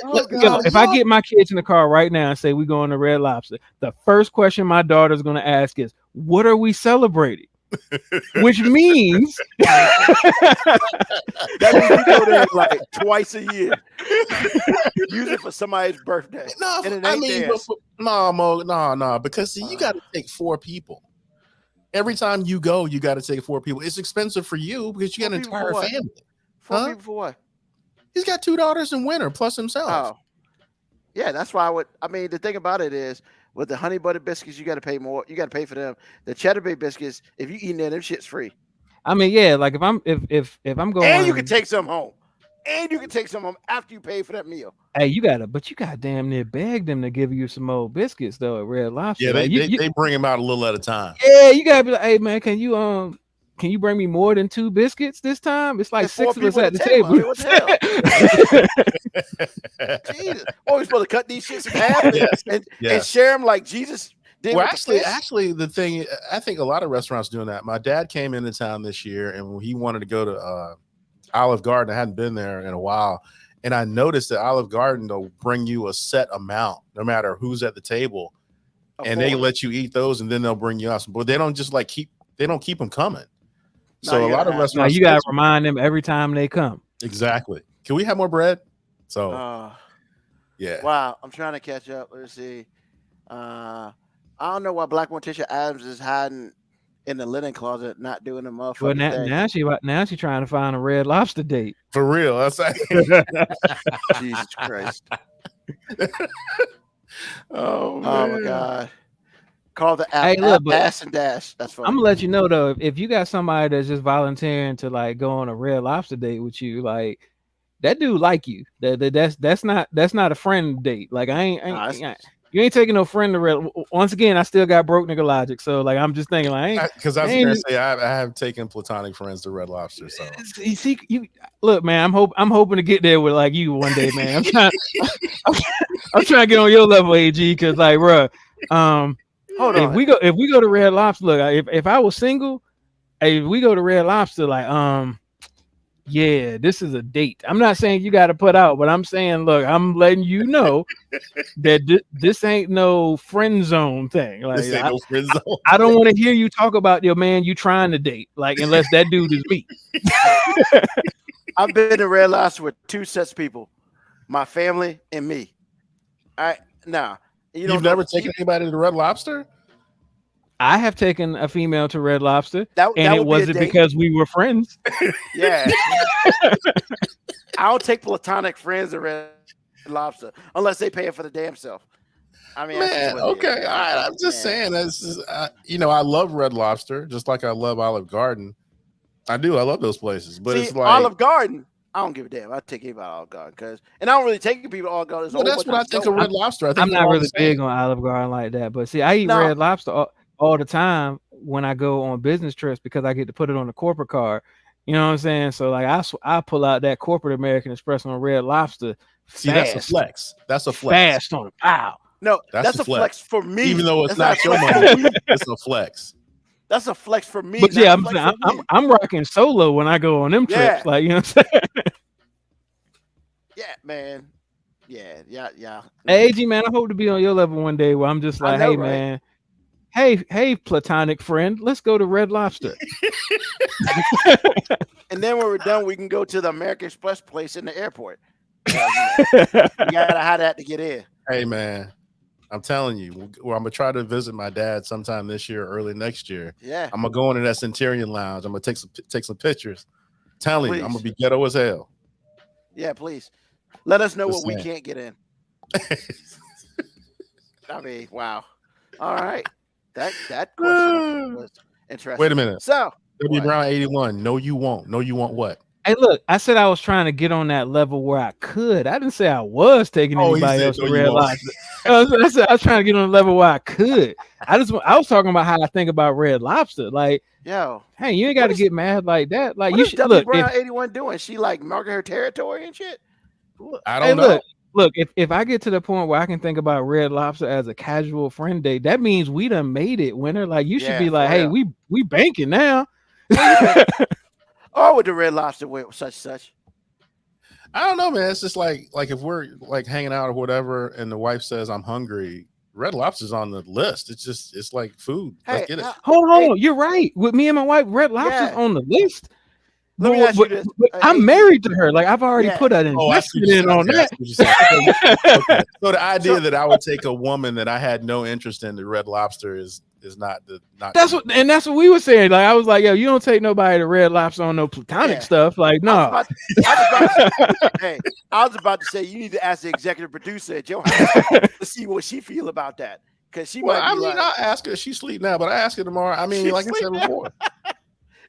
if I get my kids in the car right now and say we going to Red Lobster, the first question my daughter's gonna ask is, what are we celebrating? Which means that means you go there like twice a year. Use it for somebody's birthday. No, and it I ain't mean, theirs. no, because see, you got to take 4 people. Every time you go, you got to take 4 people. It's expensive for you because you got an entire family. 4 people for what? He's got 2 daughters in winter plus himself. Oh, yeah, that's why I mean, the thing about it is, with the honey butter biscuits, you got to pay more. You got to pay for them. The cheddar bay biscuits, if you eating them shit's free. I mean, yeah, like if I'm going, And you can take some home. And you can take some home after you pay for that meal. hey, you got damn near beg them to give you some more biscuits though at Red Lobster. Yeah, Like, they bring him out a little at a time. yeah, you gotta be like, hey man, can you bring me more than 2 biscuits this time? It's like There's 6 4 of us people at the I mean, table. what the hell? Jesus. Oh, we're supposed to cut these shits in half and share them like Jesus did. Well, with the fish? actually, the thing, I think a lot of restaurants doing that. My dad came into town this year and he wanted to go to Olive Garden. I hadn't been there in a while. And I noticed that Olive Garden, they'll bring you a set amount, no matter who's at the table. And they let you eat those, and then they'll bring you out some. But they don't just like keep them coming. So a lot of restaurants. Now you gotta remind them every time they come. Exactly. Can we have more bread? So yeah. Wow, I'm trying to catch up. Let's see. I don't know why Black Morticia Adams is hiding in the linen closet, not doing the motherfucking thing. Now she trying to find a Red Lobster date. For real. That's Jesus Christ. Oh my God. Call the app, Hey, look, but Ass and Dash. That's funny. I'm gonna let you know though, if you got somebody that's just volunteering to like go on a Red Lobster date with you, like that dude like you. That's not a friend date. Like you ain't taking no friend to Red. Once again, I still got broke nigga logic. So like I'm just thinking like because I was gonna say I have taken platonic friends to Red Lobster. So you see, look, man, I'm hoping to get there with like you one day, man. I'm trying to get on your level, AG, because like, bro, hold on. If we go to Red Lobster, look, if I was single, hey, if we go to Red Lobster, like, yeah, this is a date. I'm not saying you got to put out, but I'm saying, look, I'm letting you know that this ain't no friend zone thing. Like, this ain't no friend zone. I don't want to hear you talk about your man you trying to date, like, unless that dude is me. I've been to Red Lobster with 2 sets of people, my family and me. All right, now you've never taken anybody to Red Lobster? I have taken a female to Red Lobster, and it wasn't because we were friends. Yeah. I don't take platonic friends to Red Lobster unless they pay it for the damn self. I mean, man, okay, all right. I'm just saying, this is, I love Red Lobster just like I love Olive Garden. I do. I love those places, but it's like Olive Garden. I don't give a damn. I take anybody to Olive Garden and I don't really take people to Olive Garden. Well, that's what I think of Red Lobster. I'm not really big on Olive Garden like that, but see, I eat Red Lobster all the time when I go on business trips because I get to put it on the corporate card. You know what I'm saying? So like I pull out that corporate American Express on Red Lobster. See, that's a flex. That's a flex. Fast on it. Wow. No, that's a flex for me. Even though it's not your money, it's a flex. That's a flex for me. But yeah, I'm rocking solo when I go on them trips. Like, you know what I'm saying? Yeah, man. Yeah. Hey, AG, man, I hope to be on your level one day where I'm just like, hey, man. Hey, platonic friend, let's go to Red Lobster. And then when we're done, we can go to the American Express place in the airport. You gotta have that to get in. Hey, man, I'm telling you, I'm gonna try to visit my dad sometime this year, early next year. Yeah, I'm gonna go into that Centurion Lounge. I'm gonna take some pictures. Telling you, I'm gonna be ghetto as hell. Yeah, please let us know what we can't get in. I mean, wow. All right. That question was interesting. Wait a minute. So W what? Brown 81. No, you won't. No, you won't what? Hey, look, I said I was trying to get on that level where I could. I didn't say I was taking Oh, he anybody said, else no, to you Red won't. Lobster. I said I was trying to get on the level where I could. I was talking about how I think about Red Lobster. Like, Yo, hey, you ain't got to get mad like that. Like, what you is should W look. Brown 81 doing? She like marking her territory and shit. I Hey, don't know. look. If I get to the point where I can think about Red Lobster as a casual friend date, that means we done made it, winner. Like, you should Yeah, be like, for hey, real. we banking now. Or with the Red Lobster with such. I don't know, man. It's just like if we're like hanging out or whatever, and the wife says I'm hungry, Red Lobster's on the list. It's like food. Hey, Let's get it. Hold on, you're right. With me and my wife, Red Lobster's Yeah. on the list. Let me ask you this. But I'm AG. married to her. Like I've already Yeah. put an Oh, I see investment what you're in on saying. that. I see what you're saying. Okay. So the idea So- that I would take a woman that I had no interest in the Red Lobster is not. That's what we were saying. Like I was like, yo, you don't take nobody to Red Lobster on no platonic Yeah. stuff. Like no. I was about to say you need to ask the executive producer at your house to see what she feel about that. Because she Well, might be like, I'll ask her. She sleep now, but I ask her tomorrow. I mean, She like I said sleep now? before.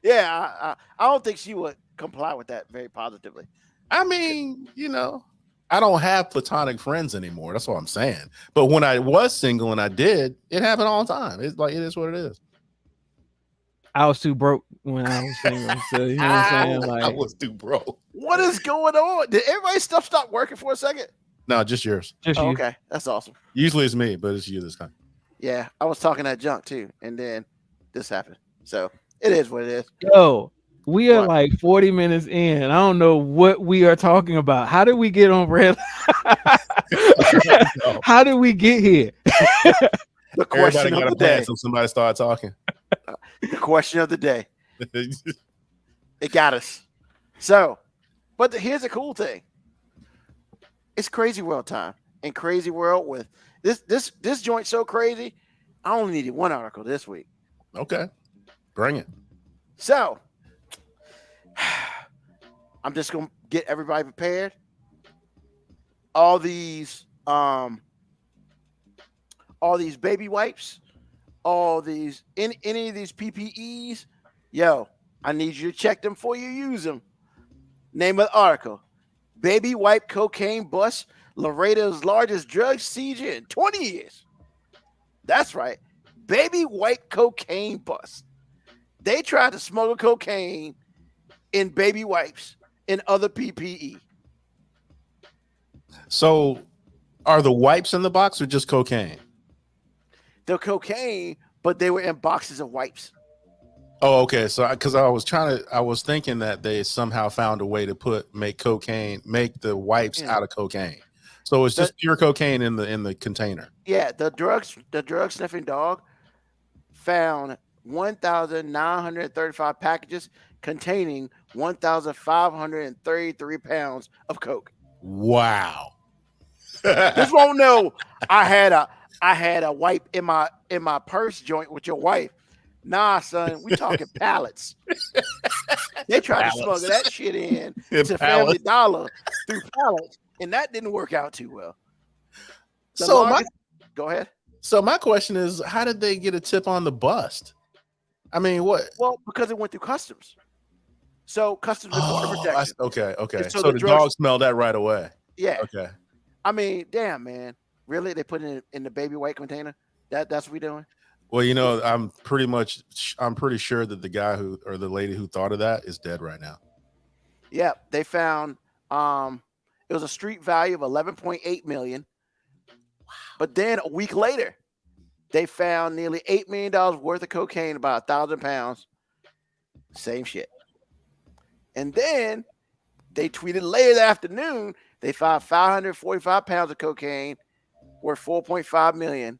yeah, I don't think she would comply with that very positively. I mean, I don't have platonic friends anymore. That's what I'm saying. But when I was single and I did, it happened all the time. It's like it is what it is. I was too broke when I was single. So you know what I'm saying? I Like was too broke. What is going on? Did everybody's stuff stop working for a second? No, just yours. just Oh, you. okay, that's awesome. Usually it's me, but it's you this time. Yeah, I was talking that junk too, and then this happened. So it is what it is. Yo, we are What? like 40 minutes in. I don't know what we are talking about. How did we get on Red? How did we get here? The question Everybody got of a the plan day. until somebody started talking. The question of the day. It got us. So, but here's the cool thing. It's Crazy World time. And Crazy World with this joint so crazy, I only needed one article this week. Okay, bring it. So, I'm just gonna get everybody prepared. All these baby wipes, all these any of these PPEs, yo, I need you to check them before you use them. Name of the article: Baby wipe cocaine bust Laredo's largest drug seizure in 20 years. That's right. Baby wipe cocaine bust. They tried to smuggle cocaine in baby wipes and other PPE. So, are the wipes in the box or just cocaine? The cocaine, but they were in boxes of wipes. Oh, okay. So, because I was thinking that they somehow found a way to make the wipes out of cocaine. So it's just pure cocaine in the container. Yeah, the drug sniffing dog found 1,935 packages containing 1,533 pounds of coke. Wow. This won't know I had a wipe in my purse joint with your wife. Nah, son, we talking pallets. They tried to smuggle that shit in to Family Dollar through pallets, and that didn't work out too well. Go ahead. So my question is, how did they get a tip on the bust? I mean, what? Well, because it went through customs. So customs and border protection. Okay. And So the dog smelled that right away. Yeah. Okay. I mean, damn, man. Really? They put it in the baby white container? That's what we doing? Well, I'm pretty sure that the guy or the lady who thought of that is dead right now. Yeah. They found it was a street value of 11.8 million. But then a week later, they found nearly $8 million worth of cocaine, about 1,000 pounds. Same shit. And then they tweeted later that afternoon, they found 545 pounds of cocaine worth 4.5 million.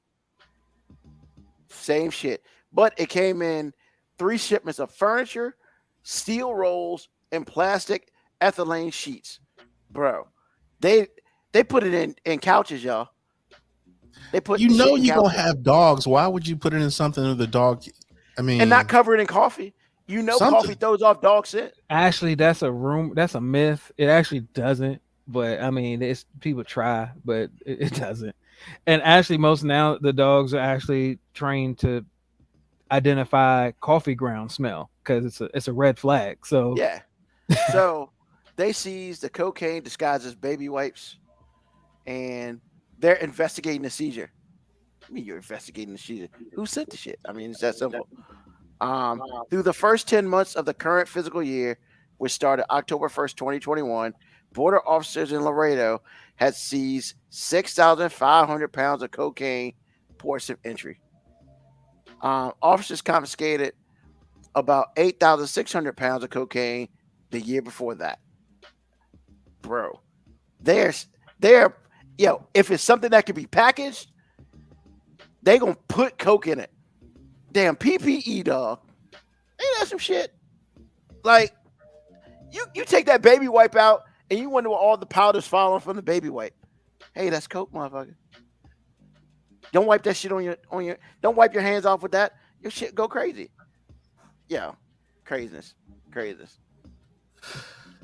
Same shit. But it came in 3 shipments of furniture, steel rolls, and plastic ethylene sheets. Bro, they put it in couches, y'all. They put you're gonna have dogs. Why would you put it in something with the dog? I mean, and not cover it in coffee. Coffee throws off dog scent. Actually, that's a myth. It actually doesn't. But I mean, people try, but it doesn't. And actually, most now the dogs are actually trained to identify coffee ground smell because it's a red flag. So Yeah. So they seized the cocaine disguised as baby wipes, and they're investigating the seizure. I mean, you're investigating the seizure. Who sent the shit? I mean, it's that simple. Through the first 10 months of the current fiscal year, which started October 1st, 2021, border officers in Laredo had seized 6,500 pounds of cocaine ports of entry. Officers confiscated about 8,600 pounds of cocaine the year before that. Bro, there's there, if it's something that can be packaged, they gonna put coke in it. Damn PPE, dog. Ain't that some shit? Like, you take that baby wipe out and you wonder what all the powder's falling from the baby wipe. Hey, that's coke, motherfucker. Don't wipe that shit on your don't wipe your hands off with that. Your shit go crazy. Yeah. Craziness.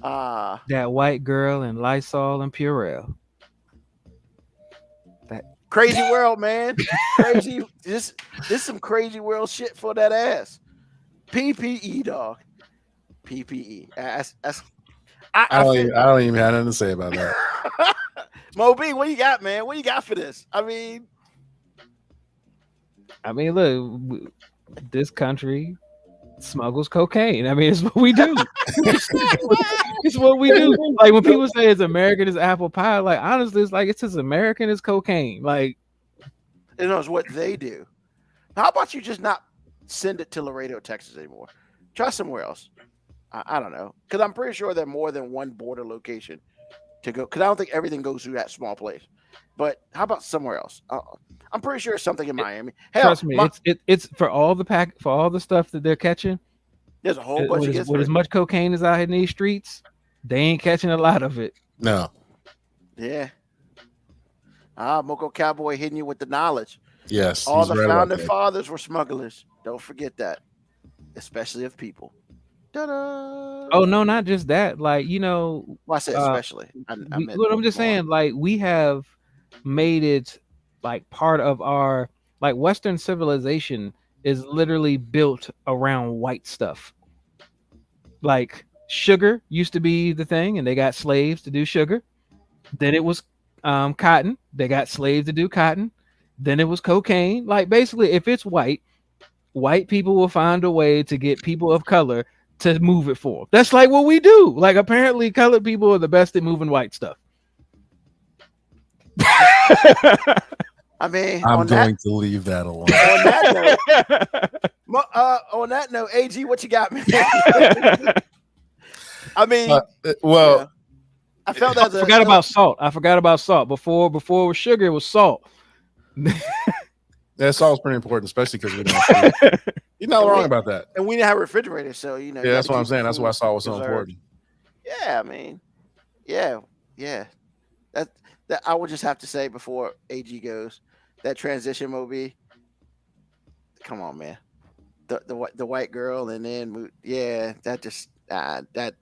that white girl and Lysol and Purell. Crazy world, man. Crazy. This some crazy world shit for that ass. PPE, dog. PPE. I don't even have nothing to say about that. Mo B, what you got, man? What you got for this? I mean, look, this country smuggles cocaine. I mean, it's what we do. It's what we do. Like when people say it's American as apple pie, like honestly, it's like it's as American as cocaine. Like, it's what they do. How about you just not send it to Laredo, Texas anymore? Try somewhere else. I don't know, because I'm pretty sure there are more than one border location to go. Because I don't think everything goes through that small place. But how about somewhere else? I'm pretty sure it's something in Miami. Hell, trust me, it's for all the stuff that they're catching. There's a whole bunch of with as much cocaine as out in these streets, they ain't catching a lot of it. No. Yeah. Moco Cowboy hitting you with the knowledge. Yes. All the founding fathers were smugglers. Don't forget that, especially of people. Ta-da! Oh no, not just that. Like well, I said especially. I'm just saying, like we have made it like part of our like Western civilization is literally built around white stuff. Like sugar used to be the thing, and they got slaves to do sugar. Then it was cotton. They got slaves to do cotton. Then it was cocaine. Like basically, if it's white people will find a way to get people of color to move it for them. That's like what we do. Like apparently colored people are the best at moving white stuff. I mean, I'm going to leave that alone. On that note, AG, what you got, man? I mean, well, I felt that. I forgot about salt. Before it was sugar, it was salt. That salt's pretty important, especially because we don't. You're not wrong about that. And we didn't have refrigerators, so you know. Yeah, that's what I'm saying. That's why salt was so important. Yeah, I mean, yeah. That I would just have to say before AG goes, that transition movie. Come on, man. The white girl, and then that just that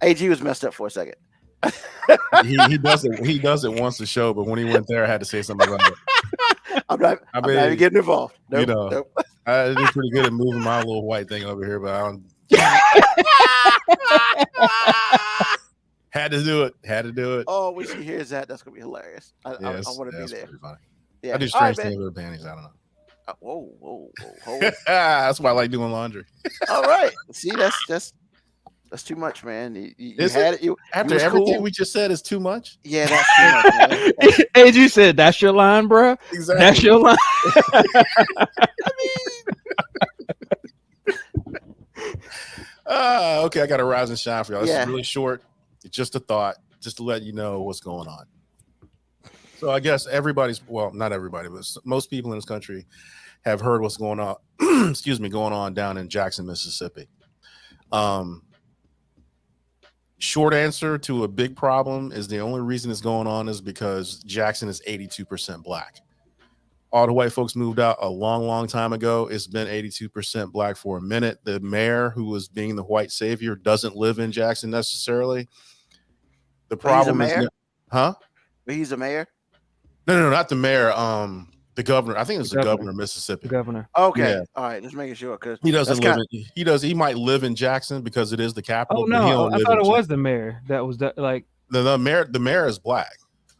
AG was messed up for a second. he does it once a show, but when he went there, I had to say something about it. I'm not even getting involved. Nope. I did pretty good at moving my little white thing over here, but I don't. Had to do it. Oh, when she hears that, that's gonna be hilarious. I want to be there. Funny. Yeah. I do strange things with her panties. I don't know. Whoa. That's why I like doing laundry. All right. See, that's too much, man. You had it. After everything we just said is too much. Yeah, that's too much, man. As you said, that's your line, bro. Exactly. That's your line. Okay, I got a rise and shine for y'all. This is really short. It's just a thought, just to let you know what's going on. So I guess not everybody, but most people in this country have heard what's going on. Going on down in Jackson, Mississippi. Short answer to a big problem is the only reason it's going on is because Jackson is 82% black. All the white folks moved out a long, long time ago. It's been 82% black for a minute. The mayor, who was being the white savior, doesn't live in Jackson necessarily. The problem is, But he's a mayor. No, not the mayor. The governor. I think it's the governor. governor of Mississippi. The governor. Okay, Yeah. all right, just making sure because He doesn't live in. He does. He might live in Jackson because it is the capital. Oh but he no, don't I live thought in it Jackson. was the mayor that was like. The mayor. The mayor is black.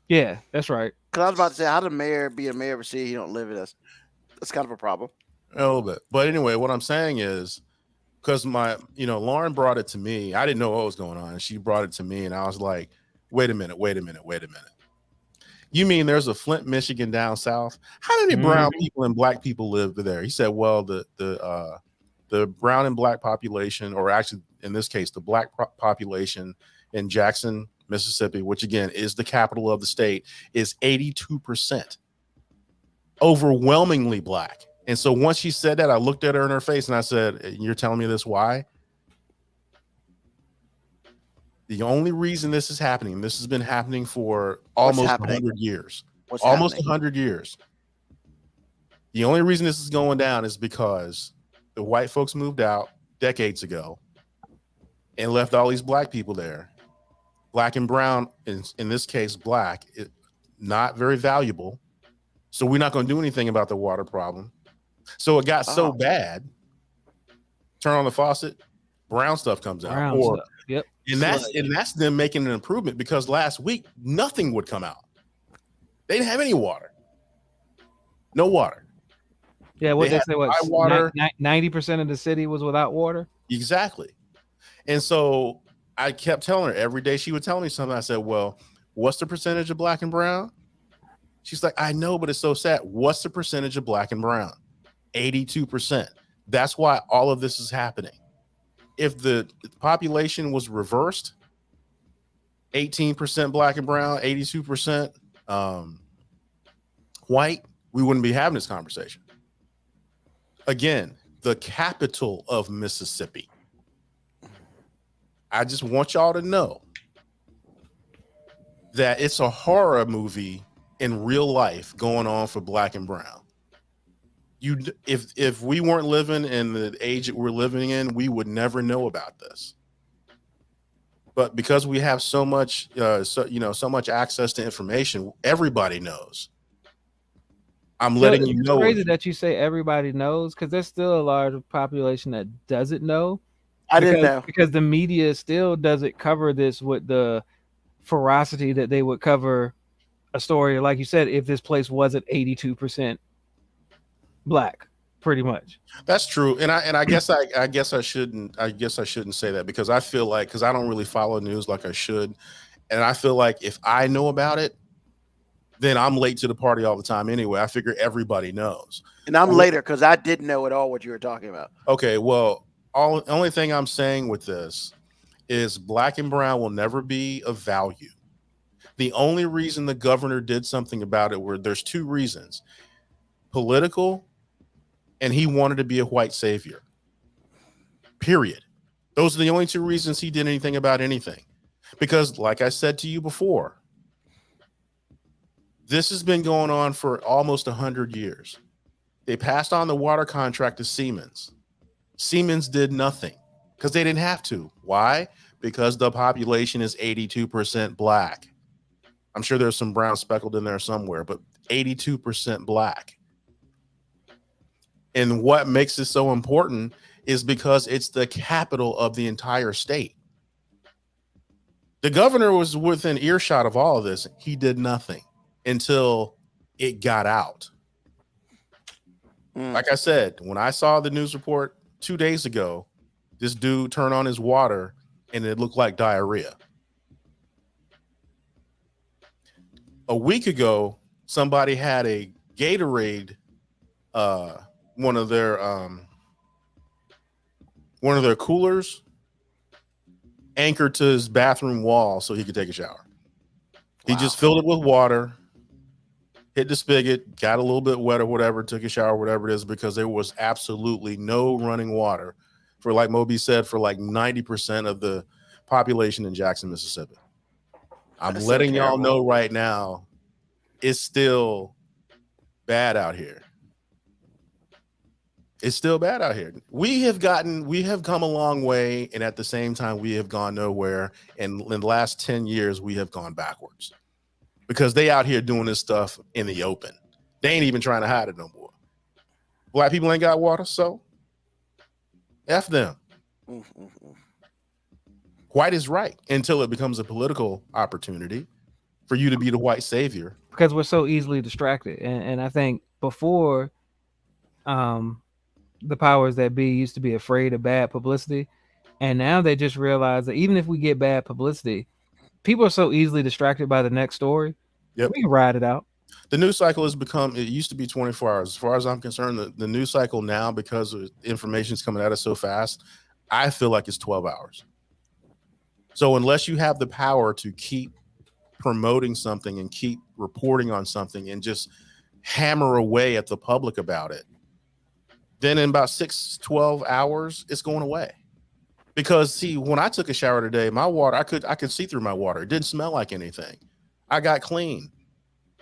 Yeah, that's right. Because I was about to say, how the mayor be a mayor of a city he don't live in? That's kind of a problem. A little bit. But anyway, what I'm saying is, because Lauren brought it to me. I didn't know what was going on. She brought it to me, and I was like, wait a minute. You mean there's a Flint, Michigan down south? How many brown people and black people live there? He said, well, the brown and black population, or actually in this case, the black population in Jackson, Mississippi, which again is the capital of the state, is 82%, overwhelmingly black. And so once she said that, I looked at her in her face and I said, you're telling me this why? The only reason this is happening, this has been happening for almost 100 years. Almost 100 years. The only reason this is going down is because the white folks moved out decades ago and left all these black people there. Black and brown, in this case, black, not very valuable. So we're not going to do anything about the water problem. So it got so bad. Turn on the faucet, brown stuff comes out. Yep. And that's them making an improvement, because last week nothing would come out. They didn't have any water. No water. Yeah, what they say, what, water. 90% of the city was without water? Exactly. And so I kept telling her every day, she would tell me something. I said, well, what's the percentage of black and brown? She's like, I know, but it's so sad. What's the percentage of black and brown? 82%. That's why all of this is happening. If the population was reversed, 18% black and brown, 82% white, we wouldn't be having this conversation. Again, the capital of Mississippi. I just want y'all to know that it's a horror movie in real life going on for black and brown. If we weren't living in the age that we're living in, we would never know about this. But because we have so much much access to information, everybody knows. I'm letting you know. It's crazy that you say everybody knows, because there's still a large population that doesn't know. I didn't know, because the media still doesn't cover this with the ferocity that they would cover a story, like you said, if this place wasn't 82% black, pretty much. That's true. And I guess I shouldn't say that, because I feel like, because I don't really follow news like I should, and I feel like if I know about it, then I'm late to the party all the time anyway. I figure everybody knows. And I'm later because I didn't know at all what you were talking about. Okay, well, only thing I'm saying with this is black and brown will never be of value. The only reason the governor did something about it there's two reasons: political, and he wanted to be a white savior. Period. Those are the only two reasons he did anything about anything. Because, like I said to you before, this has been going on for almost 100 years. They passed on the water contract to Siemens. Siemens did nothing because they didn't have to. Why? Because the population is 82% black. I'm sure there's some brown speckled in there somewhere, but 82% black. And what makes it so important is because it's the capital of the entire state. The governor was within earshot of all of this. He did nothing until it got out. Like I said, when I saw the news report 2 days ago, this dude turned on his water and it looked like diarrhea. A week ago, somebody had a Gatorade, one of their coolers anchored to his bathroom wall so he could take a shower. He just filled it with water, hit the spigot, got a little bit wet or whatever, took a shower, whatever it is, because there was absolutely no running water for, like Moby said, for like 90% of the population in Jackson, Mississippi. I'm letting y'all know right now, it's still bad out here. It's still bad out here. We have come a long way, and at the same time, we have gone nowhere. And in the last 10 years, we have gone backwards. because they out here doing this stuff in the open. They ain't even trying to hide it no more. Black people ain't got water, so F them. White is right until it becomes a political opportunity for you to be the white savior. Because we're so easily distracted. And I think before the powers that be used to be afraid of bad publicity. And now they just realize that even if we get bad publicity, people are so easily distracted by the next story. Yep. We can ride it out. The news cycle has become, it used to be 24 hours. As far as I'm concerned, the news cycle now, because information is coming at us so fast, I feel like it's 12 hours. So unless you have the power to keep promoting something and keep reporting on something and just hammer away at the public about it, then in about 12 hours, it's going away. Because see, when I took a shower today, my water, I could see through my water. It didn't smell like anything. I got clean.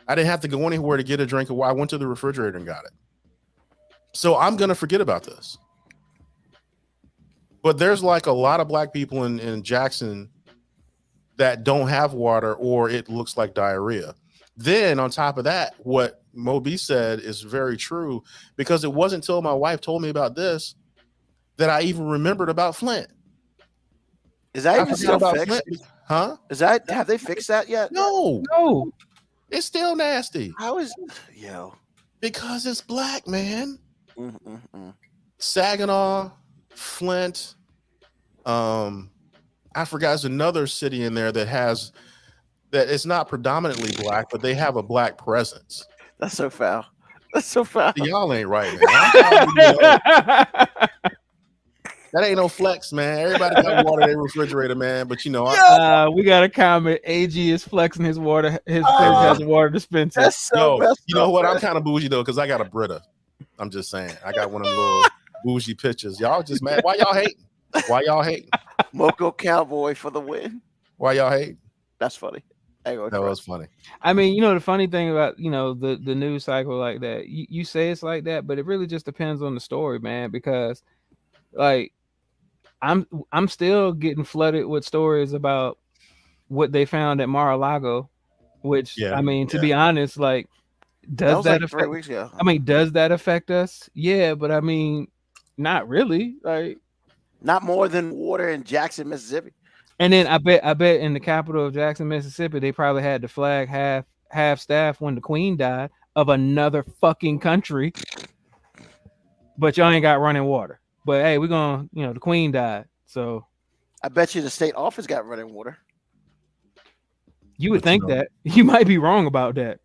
I didn't have to go anywhere to get a drink of water. I went to the refrigerator and got it. So I'm going to forget about this. But there's like a lot of black people in Jackson that don't have water, or it looks like diarrhea. Then on top of that, what Moby said is very true, because it wasn't until my wife told me about this that I even remembered about Flint. Is that even still fixed? Flint. Huh? Have they fixed that yet? No. It's still nasty. How is yo? Because it's black, man. Saginaw, Flint. I forgot there's another city in there that has that it's not predominantly black, but they have a black presence. That's so foul. That's so foul. Y'all ain't right, man. That ain't no flex, man. Everybody got water in their refrigerator, man. But you know, we got a comment. AG is flexing his water. His fridge has a water dispenser. That's so you know what? I'm kind of bougie though, because I got a Brita. I'm just saying. I got one of them little bougie pictures. Y'all just mad. Why y'all hating? Why y'all hating? Moco Cowboy for the win. Why y'all hating? That's funny. That was funny. I mean, you know, the funny thing about, you know, the news cycle like that, you say it's like that, but it really just depends on the story, man, because like I'm still getting flooded with stories about what they found at Mar-a-Lago, which I mean, to be honest, like does that affect 3 weeks ago? I mean, does that affect us? Yeah, but I mean, not really. Like not more than water in Jackson, Mississippi. And then I bet in the capital of Jackson, Mississippi, they probably had to flag half staff when the Queen died of another fucking country. But y'all ain't got running water. But hey, we're gonna, you know, the Queen died. So I bet you the state office got running water. You would think that. You might be wrong about that.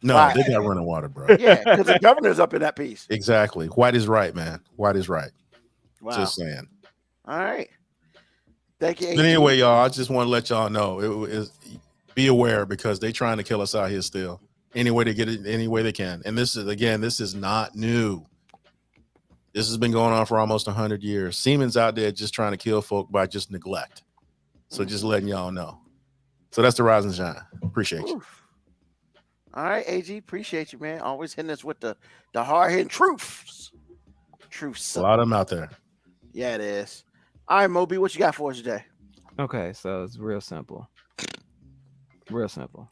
No, Why? they got running water, bro. Yeah, because the governor's up in that piece. Exactly. White is right, man. White is right. Wow. Just saying. All right. Thank you. But anyway, y'all, I just want to let y'all know it is be aware, because they trying to kill us out here still. Any way they get it, any way they can. And this is not new. This has been going on for almost 100 years. Siemens out there just trying to kill folk by just neglect. So just letting y'all know. So that's the rise and shine. Appreciate you. All right, AG, appreciate you, man. Always hitting us with the hard-hitting truths. Truths. A lot of them out there. Yeah, it is. All right, Moby, what you got for us today? Okay, so it's real simple. Real simple.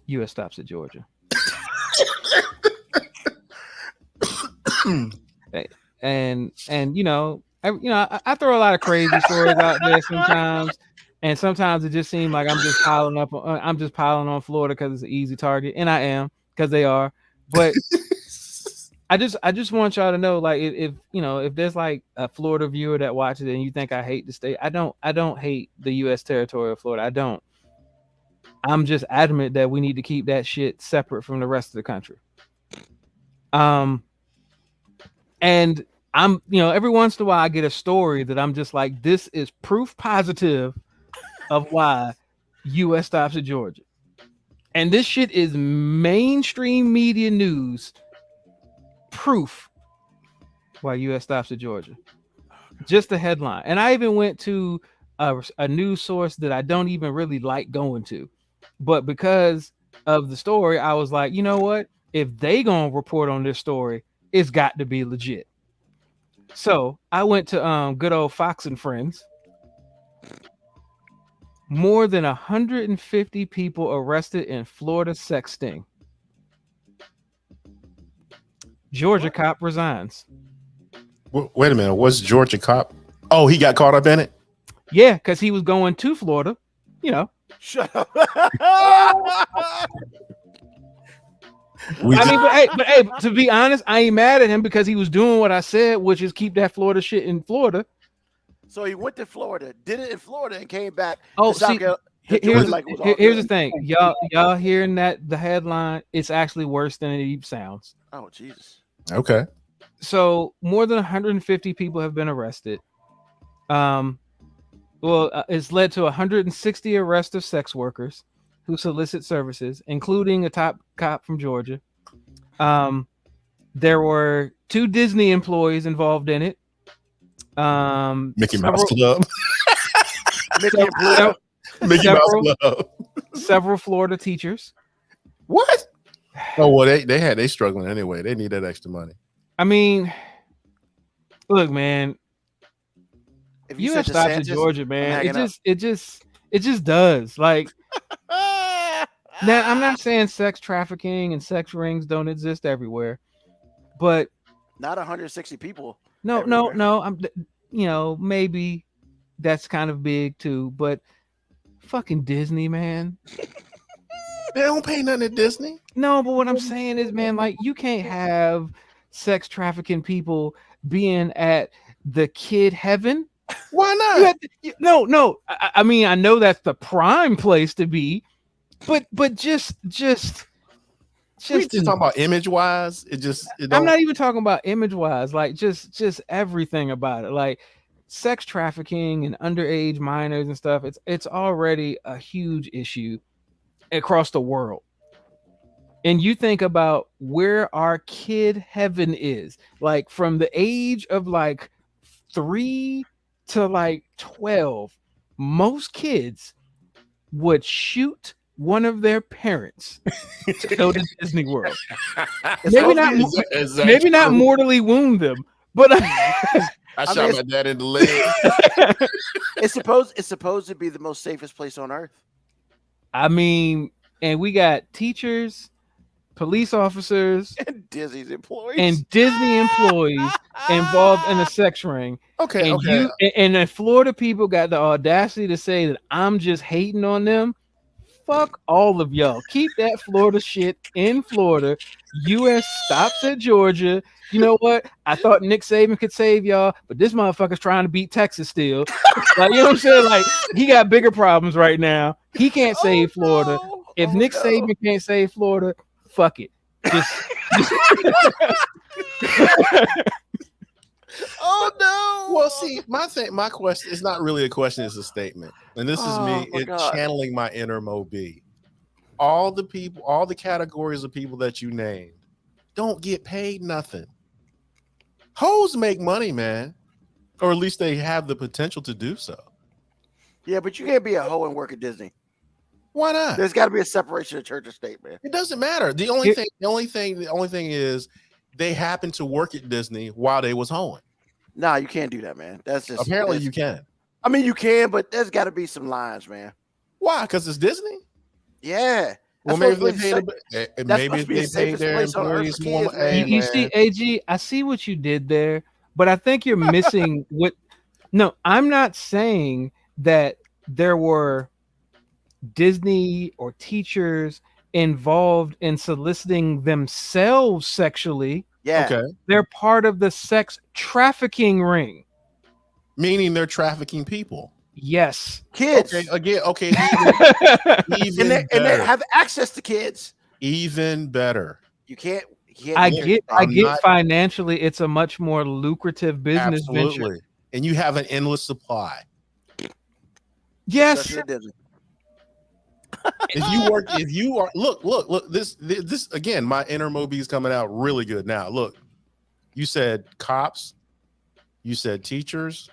U.S. stops at Georgia. and you know, I throw a lot of crazy stories out there sometimes, and sometimes it just seems like I'm just piling on Florida because it's an easy target, and I am, because they are. But I just want y'all to know, like, if you know, if there's like a Florida viewer that watches it and you think I hate the state, I don't hate the U.S. territory of Florida. I don't. I'm just adamant that we need to keep that shit separate from the rest of the country. And I'm, you know, every once in a while I get a story that I'm just like, this is proof positive of why U.S. stops at Georgia. And this shit is mainstream media news proof why U.S. stops at Georgia. Just the headline. And I even went to a news source that I don't even really like going to. But because of the story, I was like, you know what? If they gonna report on this story, it's got to be legit. So I went to good old Fox and Friends, More than 150 people arrested in Florida sex sting. Georgia cop resigns. Wait a minute. Was Georgia cop? Oh, he got caught up in it? Yeah, because he was going to Florida. You know. Shut up. But hey, to be honest, I ain't mad at him because he was doing what I said, which is keep that Florida shit in Florida. So he went to Florida, did it in Florida, and came back. Oh, to South see, Carolina. here's the thing, y'all hearing the headline? It's actually worse than it even sounds. Oh Jesus. Okay. So more than 150 people have been arrested. It's led to 160 arrests of sex workers who solicit services, including a top cop from Georgia. There were 2 Disney employees involved in it. Mickey Mouse Club. Mickey Mouse Club. Several Florida teachers. What? Oh well, they struggling anyway. They need that extra money. I mean, look, man. If you have stops in Georgia, man. It just does. Like, now I'm not saying sex trafficking and sex rings don't exist everywhere, but not 160 people. No. I'm, maybe that's kind of big too, but fucking Disney, man. They don't pay nothing at Disney. No, but what I'm saying is, man, like you can't have sex trafficking people being at the kid heaven. Why not? No. I mean, I know that's the prime place to be, but just talking about image wise. I'm not even talking about image wise. Like just everything about it. Like sex trafficking and underage minors and stuff. It's already a huge issue across the world. And you think about where our kid heaven is, like from the age of like 3 to like 12, most kids would shoot one of their parents to go to Disney World. Maybe not mortally wound them, but I shot my dad in the leg. It's supposed to be the most safest place on earth. I mean, and we got teachers, police officers, and Disney employees involved in a sex ring. Okay. And the Florida people got the audacity to say that I'm just hating on them. Fuck all of y'all. Keep that Florida shit in Florida. U.S. stops at Georgia. You know what? I thought Nick Saban could save y'all, but this motherfucker's trying to beat Texas still. Like, you know what I'm saying? Like, he got bigger problems right now. He can't save Florida. If Nick Saban can't save Florida, fuck it. Just Oh no! Well, see, my question is not really a question; it's a statement, and this is me channeling my inner Mo B. All the categories of people that you named don't get paid nothing. Hoes make money, man, or at least they have the potential to do so. Yeah, but you can't be a hoe and work at Disney. Why not? There's got to be a separation of church and state, man. It doesn't matter. The only thing is they happen to work at Disney while they was hoeing. Nah, you can't do that, man. That's just apparently you can. I mean, you can, but there's got to be some lines, man. Why? Because it's Disney. Yeah. Well, maybe they paid their employees more. You see, AG, I see what you did there, but I think you're missing what. No, I'm not saying that there were Disney or teachers involved in soliciting themselves sexually. Yeah. Okay. They're part of the sex trafficking ring. Meaning they're trafficking people. Yes. Kids. Okay. Even and they have access to kids. Even better. You can't I get financially it's a much more lucrative business venture. And you have an endless supply. Yes. If you are look, this again, my inner Moby is coming out really good now. Look, you said cops, you said teachers,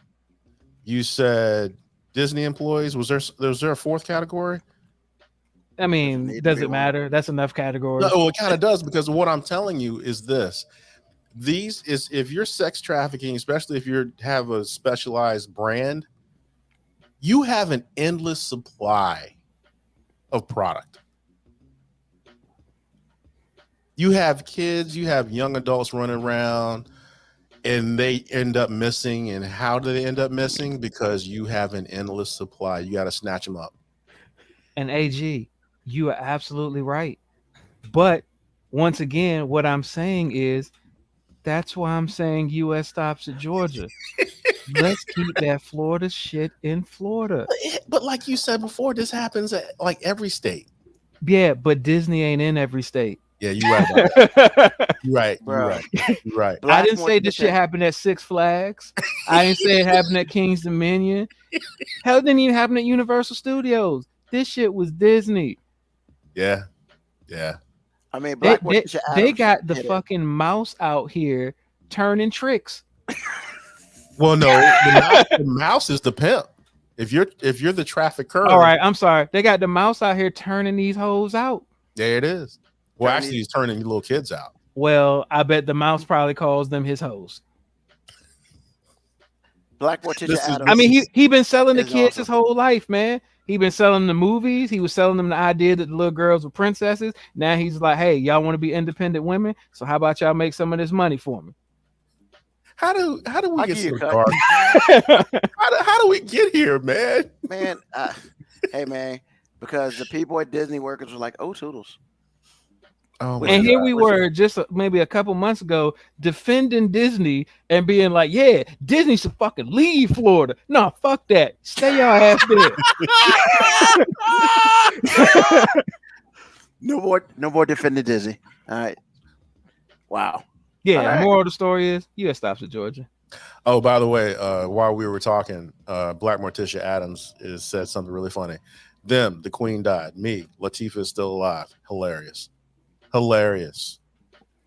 you said Disney employees. Was there a fourth category? I mean, does it matter? That's enough categories. No, it kind of does, because what I'm telling you is this. If you're sex trafficking, especially if you have a specialized brand, You have an endless supply of product. You have kids, you have young adults running around, and they end up missing. And how do they end up missing? Because you have an endless supply. You got to snatch them up. And AG, you are absolutely right. But once again, what I'm saying is that's why I'm saying US stops at Georgia. Let's keep that Florida shit in Florida. But like you said before, this happens at like every state. Yeah, but Disney ain't in every state. Yeah, you're right. You're right. Bro. You're right. I didn't say this shit happened at Six Flags. I didn't say it happened at King's Dominion. Hell, it didn't even happen at Universal Studios. This shit was Disney. Yeah. I mean, they got the fucking mouse out here turning tricks. Well, no, the mouse is the pimp. If you're the traffic curve. All right, I'm sorry. They got the mouse out here turning these hoes out. There it is. Well, actually, he's turning little kids out. Well, I bet the mouse probably calls them his hoes. Black Morticia Adams. I mean, he been selling the kids awesome. his whole life, man. He been selling the movies. He was selling them the idea that the little girls were princesses. Now he's like, hey, y'all want to be independent women? So how about y'all make some of this money for me? How do we get so cut. dark? how do we get here, man? Man, hey man, because the people at Disney workers were like, "Oh, toodles." Oh, And here we were just maybe a couple months ago defending Disney and being like, yeah, Disney should fucking leave Florida. No, fuck that. Stay your ass there. No more defending Disney. All right. Wow. Yeah, All right. moral of the story is US stops at Georgia. Oh, by the way, while we were talking, Black Morticia Adams said something really funny. Them, the queen died. Me, Latifah is still alive. Hilarious.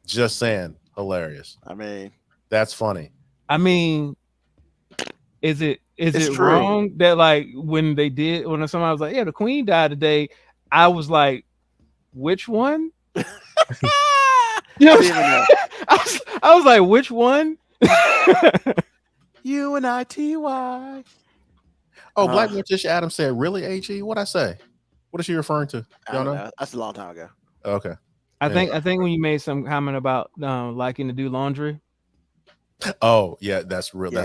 Just saying, hilarious. I mean, that's funny. I mean, is it true. wrong that like when somebody was like, yeah, the queen died today, I was like, which one? You know, I was like, which one? UNITY. Oh, Black Morticia Adams said, really, AG? What'd I say? What is she referring to? Y'all know? That's a long time ago. Okay. I think when you made some comment about liking to do laundry. Oh, yeah, that's real. Yeah.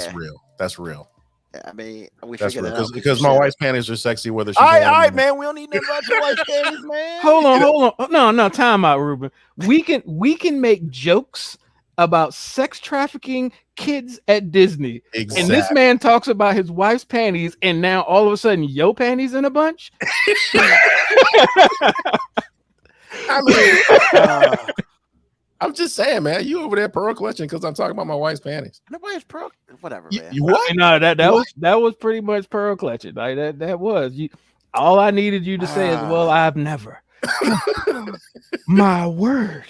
That's real. Yeah, I mean, we That's figured real. that out Because my wife's panties are sexy whether she's all right, man. We don't need nothing about your wife's panties, man. Hold on. No, time out, Ruben. We can make jokes about sex trafficking kids at Disney. Exactly. And this man talks about his wife's panties, and now all of a sudden your panties in a bunch. I mean, I'm just saying, man. You over there pearl clutching because I'm talking about my wife's panties. Nobody's pearl. Whatever, man. You what? No, that was pretty much pearl clutching. Like that was you. All I needed you to say is, "Well, I've never." My word.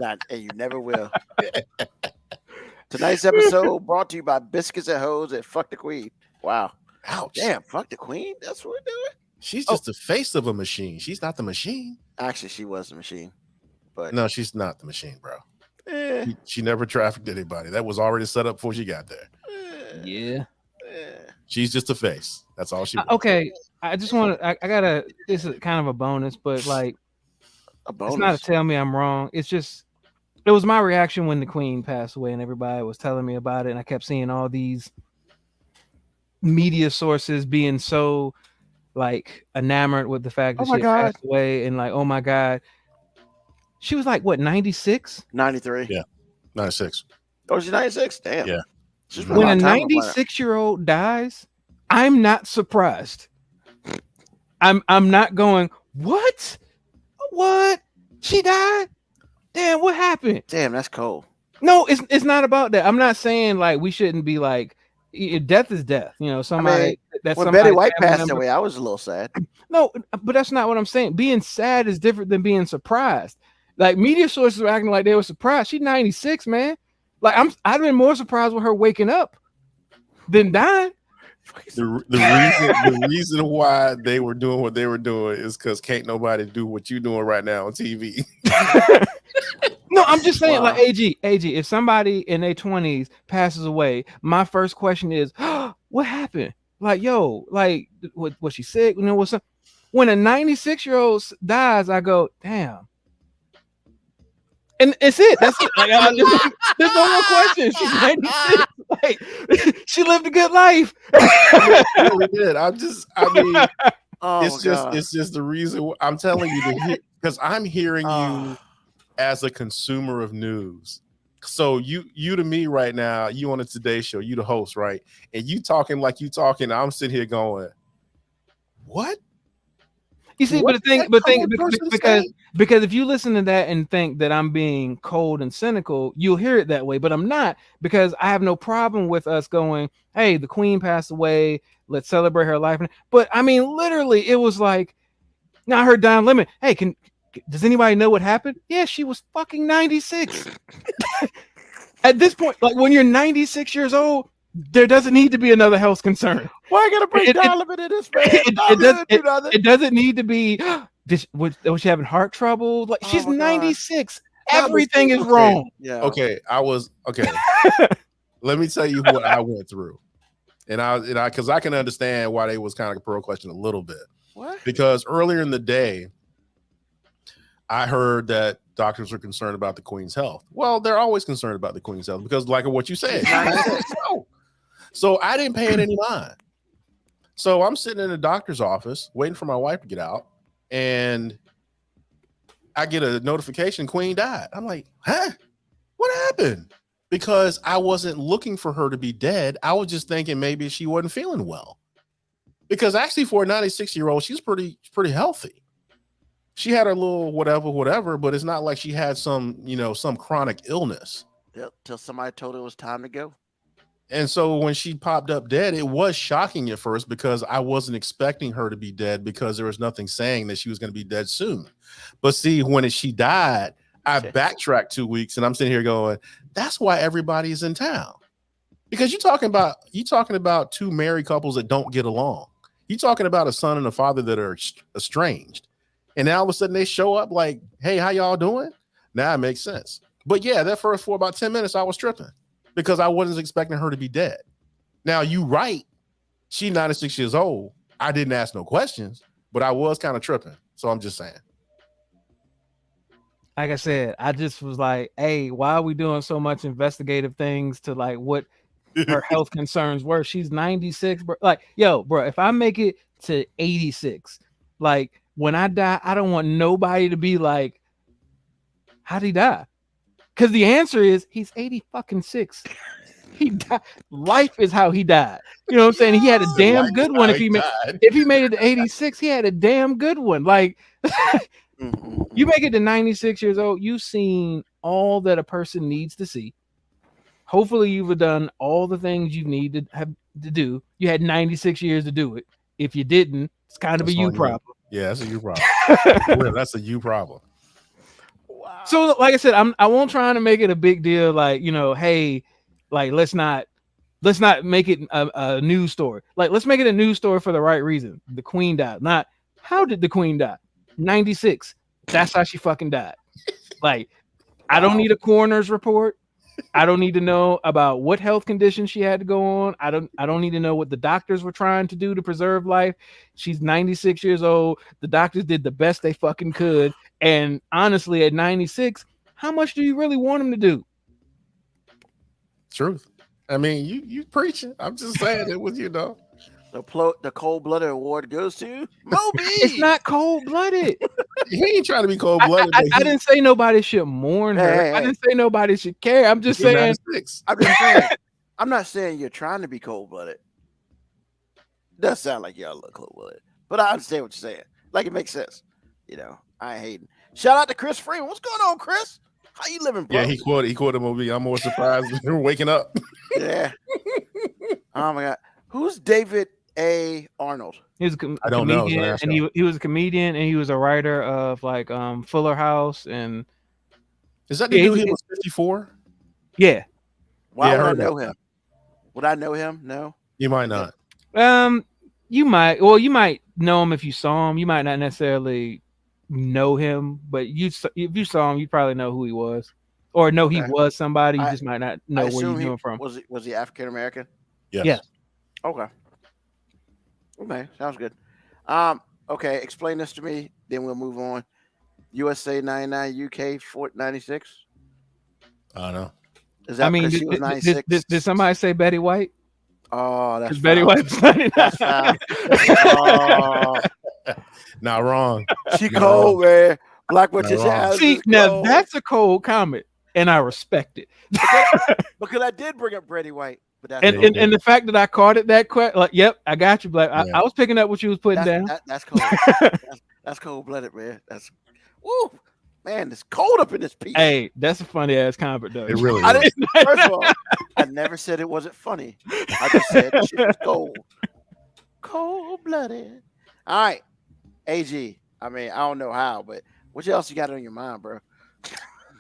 and you never will. Tonight's episode brought to you by Biscuits and Hoes at Fuck the Queen. Wow. Ouch. Damn, fuck the Queen. That's what we're doing. She's just the face of a machine. She's not the machine. Actually, she was the machine. But no, she's not the machine, bro. She never trafficked anybody. That was already set up before she got there. Yeah. She's just a face. That's all she was. Okay. I just want to, I gotta, this is kind of a bonus, but like, a bonus. It's not to tell me I'm wrong. It's just, it was my reaction when the Queen passed away and everybody was telling me about it. And I kept seeing all these media sources being so like enamored with the fact that she passed away and like, oh my God. She was like, what, 96? 93. Yeah, 96. Oh, she's 96? Damn. Yeah. When a 96-year-old dies, I'm not surprised. I'm not going, what? What? She died? Damn, what happened? Damn, that's cold. No, it's not about that. I'm not saying like we shouldn't be like, death is death. You know, somebody when Betty White passed away, I was a little sad. No, but that's not what I'm saying. Being sad is different than being surprised. Like media sources were acting like they were surprised. She's 96, man. Like I'd been more surprised with her waking up than dying. The reason why they were doing what they were doing is because can't nobody do what you're doing right now on TV. No, I'm just saying, like AG, if somebody in their 20s passes away, my first question is, what happened? Like, yo, like, was she sick? You know, what's up? When a 96-year-old dies, I go, damn. And it's it. That's it. Like, there's no more questions. She's 96. Like, she lived a good life. She really did. I mean, Oh, it's just the reason I'm telling you because I'm hearing you as a consumer of news. So you to me right now, you on a Today Show, you the host, right? And you talking like you talking. I'm sitting here going, what? You see, What because if you listen to that and think that I'm being cold and cynical, you'll hear it that way. But I'm not, because I have no problem with us going, hey, the queen passed away, let's celebrate her life. But I mean, literally, it was like, now I heard Don Lemon, hey, does anybody know what happened? Yeah, she was fucking 96. At this point, like when you're 96 years old, there doesn't need to be another health concern. Why I gotta bring Don Lemon in this, man? It doesn't need to be. Was she having heart trouble? Like, she's 96. Everything is wrong. Yeah. Okay, okay. Let me tell you what I went through, and I because I can understand why they was kind of a pro question a little bit. What? Because earlier in the day, I heard that doctors are concerned about the queen's health. Well, they're always concerned about the queen's health because, like what you said, so I didn't pay it any mind. So I'm sitting in the doctor's office waiting for my wife to get out, and I get a notification, Queen died. I'm like, huh? What happened? Because I wasn't looking for her to be dead. I was just thinking maybe she wasn't feeling well. Because actually, for a 96-year-old, she's pretty healthy. She had her little whatever, but it's not like she had some chronic illness. Till somebody told her it was time to go. And so when she popped up dead, it was shocking at first because I wasn't expecting her to be dead because there was nothing saying that she was going to be dead soon. But see, when she died, I backtracked 2 weeks and I'm sitting here going, that's why everybody is in town. Because you're talking about two married couples that don't get along. You're talking about a son and a father that are estranged. And now all of a sudden they show up like, hey, how y'all doing? Now it makes sense. But yeah, that first for about 10 minutes, I was tripping because I wasn't expecting her to be dead. Now you right. She's 96 years old. I didn't ask no questions, but I was kind of tripping. So I'm just saying. Like I said, I just was like, hey, why are we doing so much investigative things to like what her health concerns were? She's 96, bro. Like, yo, bro, if I make it to 86, like when I die, I don't want nobody to be like, how'd he die? Because the answer is he's 86. He died. Life is how he died. You know what I'm saying? He had a damn good one. If he made it to 86, he had a damn good one. Like, you make it to 96 years old, you've seen all that a person needs to see. Hopefully, you've done all the things you need to have to do. You had 96 years to do it. If you didn't, it's kind of a you problem. Yeah, that's a you problem. That's a you problem. Wow. So, like I said, I won't try to make it a big deal. Like, hey, like let's not make it a news story. Like, let's make it a news story for the right reason. The queen died. Not how did the queen die? 96. That's how she fucking died. Like, I don't need a coroner's report. I don't need to know about what health condition she had to go on. I don't need to know what the doctors were trying to do to preserve life. She's 96 years old. The doctors did the best they fucking could. And honestly, at 96, how much do you really want them to do? Truth. I mean, you preaching. I'm just saying it was, The cold-blooded award goes to Moby. It's not cold-blooded. He ain't trying to be cold-blooded. I didn't say nobody should mourn her. Hey. I didn't say nobody should care. I'm just saying. I'm not saying you're trying to be cold-blooded. Does sound like y'all look cold-blooded, but I understand what you're saying. Like, it makes sense. I ain't hating. Shout out to Chris Freeman. What's going on, Chris? How you living, bro? Yeah, he quoted Moby. I'm more surprised when waking up. Yeah. Oh my God. Who's David A. Arnold? He was I don't know. And he was a comedian and he was a writer of like Fuller House and. Is that the dude he was 54? Yeah. Why would I know him? Would I know him? No. You might not. You might. Well, you might know him if you saw him. You might not necessarily know him, but if you saw him, you probably know who he was, or know he was somebody. You just might not know where you knew him from. Was he African American? Yes. Okay. Okay. Sounds good. Okay. Explain this to me. Then we'll move on. USA 99, UK 96. I don't know. Is I that mean, because she was 96? did somebody say Betty White? Oh, that's Because Betty foul. White was 99. That's foul. Oh, Not wrong. she Not cold, man. Black Not Patricia wrong. Adams See, is now cold. that's a cold comment, and I respect it. Because I did bring up Betty White, but that's And, cold. and the fact that I caught it that quick, like, yep, I got you, Black. Yeah. I was picking up what you was putting down. That's cold. That's cold blooded, man. That's woo, man. It's cold up in this piece. Hey, that's a funny ass comment, though. It really I is. didn't, first of all, I never said it wasn't funny. I just said shit was cold. Cold blooded. All right. AG. I mean, I don't know how, but what else you got on your mind, bro?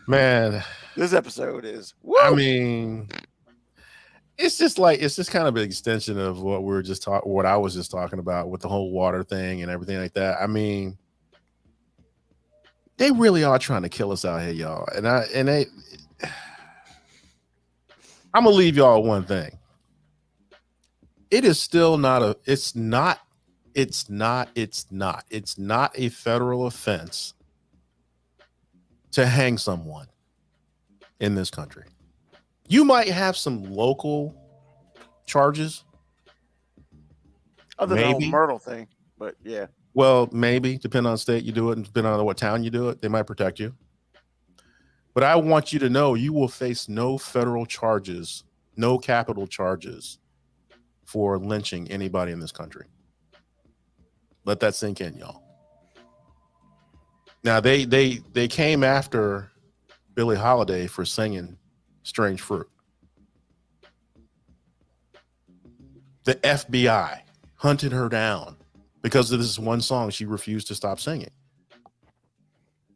Man, This episode is woo. I mean, it's just kind of an extension of what we were just what I was just talking about with the whole water thing and everything like that. I mean, they really are trying to kill us out here, y'all. And I'm gonna leave y'all one thing. It is still not it's not a federal offense to hang someone in this country. You might have some local charges. Other than the maybe. whole Myrtle thing, but yeah. Well, maybe, depending on state you do it and depending on what town you do it, they might protect you. But I want you to know you will face no federal charges, no capital charges for lynching anybody in this country. Let that sink in, y'all. Now they came after Billie Holiday for singing Strange Fruit. The FBI hunted her down because of this one song she refused to stop singing.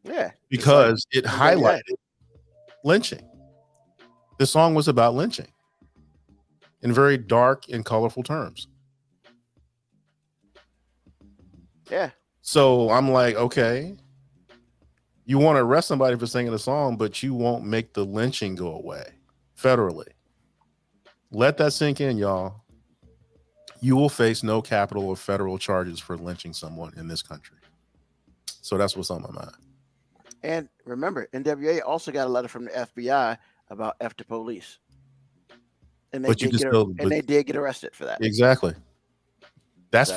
Yeah. Because it highlighted lynching. The song was about lynching in very dark and colorful terms. Yeah. So I'm like, okay, you want to arrest somebody for singing a song, but you won't make the lynching go away federally. Let that sink in, y'all. You will face no capital or federal charges for lynching someone in this country. So that's what's on my mind. And remember, NWA also got a letter from the FBI about F the police. And they did get arrested for that. Exactly. That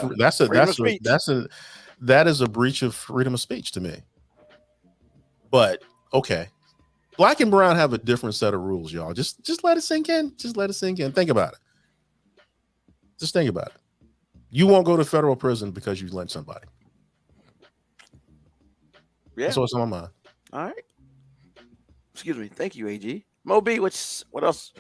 is a breach of freedom of speech to me. But okay. Black and brown have a different set of rules, y'all. Just let it sink in. Just let it sink in. Think about it. Just think about it. You won't go to federal prison because you lynched somebody. Yeah. That's what's on my mind. All right. Excuse me. Thank you, AG. Moby, what else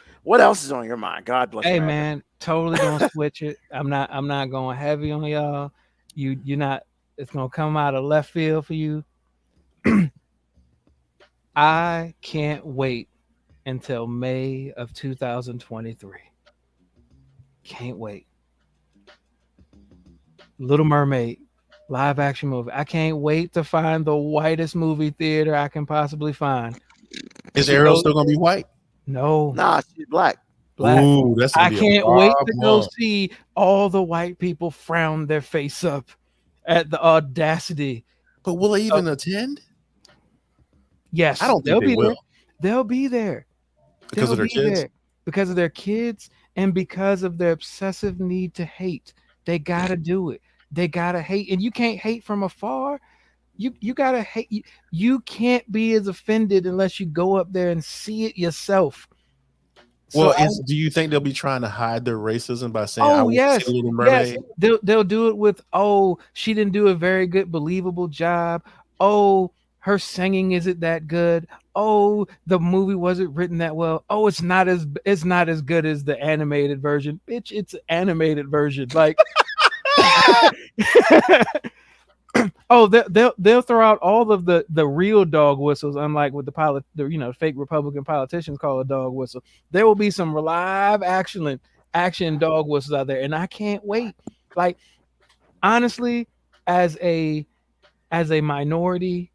is on your mind? God bless you. Hey man, totally gonna switch it. I'm not going heavy on y'all. You're not, it's gonna come out of left field for you. I can't wait until May of 2023. Can't wait. Little Mermaid live action movie. I can't wait to find the whitest movie theater I can possibly find. Is Ariel still gonna be white? No. Nah, she's black. Ooh, that's I can't wait to go see all the white people frown their face up at the audacity. But will they even attend? Yes, I don't think they will. They'll be there because of their kids. Because of their kids and because of their obsessive need to hate. They gotta do it. They gotta hate, and you can't hate from afar. You gotta hate. You can't be as offended unless you go up there and see it yourself. Well, do you think they'll be trying to hide their racism by saying, "Oh yes, see Little Mermaid"? Yes. They'll do it with, "Oh, she didn't do a very good, believable job. Oh, her singing isn't that good. Oh, the movie wasn't written that well. Oh, it's not as good as the animated version. Bitch, it's an animated version. Like, oh, they'll throw out all of the real dog whistles, unlike what the fake Republican politicians call a dog whistle. There will be some live action dog whistles out there, and I can't wait. Like, honestly, as a minority,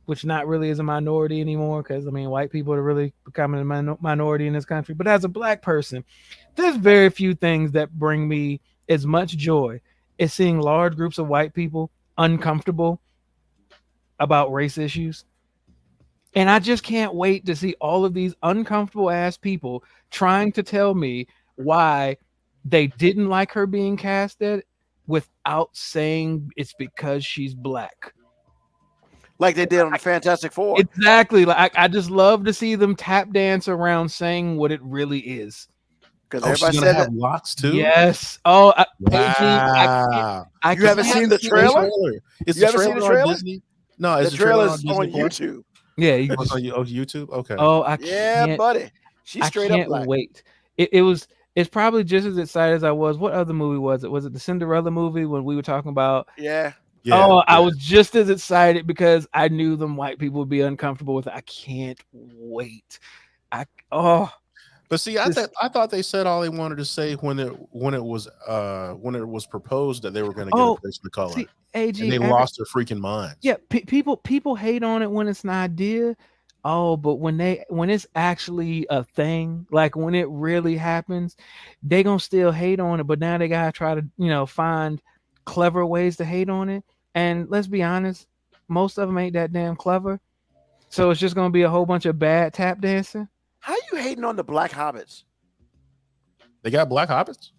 which not really is a minority anymore, because I mean, white people are really becoming a minority in this country. But as a black person, there's very few things that bring me as much joy as seeing large groups of white people uncomfortable about race issues. And I just can't wait to see all of these uncomfortable ass people trying to tell me why they didn't like her being casted without saying it's because she's black. Like they did on the Fantastic Four. Exactly. Like I just love to see them tap dance around saying what it really is. Because Oh, she's everybody gonna said have that. locks too. Yes. Oh, AG, Wow. You haven't seen the trailer? Is You the haven't seen trailer the on trailer? Disney? No, The is the trailer on trailer's Disney on Plus? YouTube. Yeah, you Oh, it's just, on YouTube. Okay. I Yeah, can't. buddy. She's I straight up can't black. wait. It's probably just as excited as I was. What other movie was it? Was it the Cinderella movie when we were talking about? Yeah. Yeah. I was just as excited because I knew them white people would be uncomfortable with it. I can't wait. I oh But see, I thought they said all they wanted to say when it was proposed that they were going to get a person of color, see, AG, and they lost their freaking minds. yeah, people hate on it when it's an idea. Oh, but when it's actually a thing, like when it really happens, they gonna still hate on it. But now they gotta try to find clever ways to hate on it. And let's be honest, most of them ain't that damn clever. So it's just gonna be a whole bunch of bad tap dancing. How you hating on the black hobbits? They got black hobbits.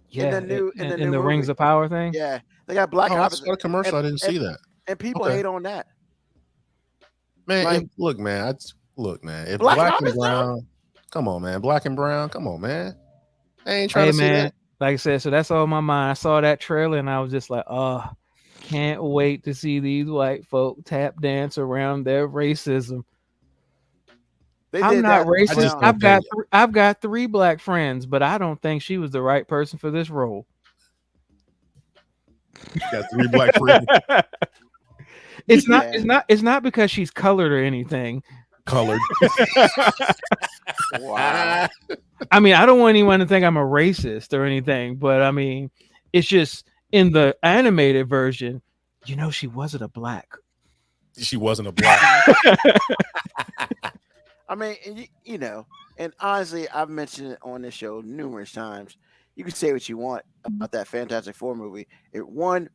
Yeah, in the in new the Rings movie. of Power thing. Yeah, they got black Oh, I hobbits. saw a commercial. I didn't see that. And people Okay. hate on that. Man, Like- look, man. If Black black hobbits, and brown, come on, man. Black and brown, come on, man. I ain't trying Hey to see man, that. like I said, so that's all in my mind. I saw that trailer and I was just like, oh, can't wait to see these white folk tap dance around their racism. They I'm did not that racist. just around- don't I've got 3 black friends, but I don't think she was the right person for this role. You got 3 black friends It's Yeah. it's not because she's colored or anything. colored. Wow. I mean, I don't want anyone to think I'm a racist or anything, but I mean, it's just in the animated version, she wasn't a black. She wasn't a black. I mean, and and honestly, I've mentioned it on this show numerous times. You can say what you want about that Fantastic Four movie. It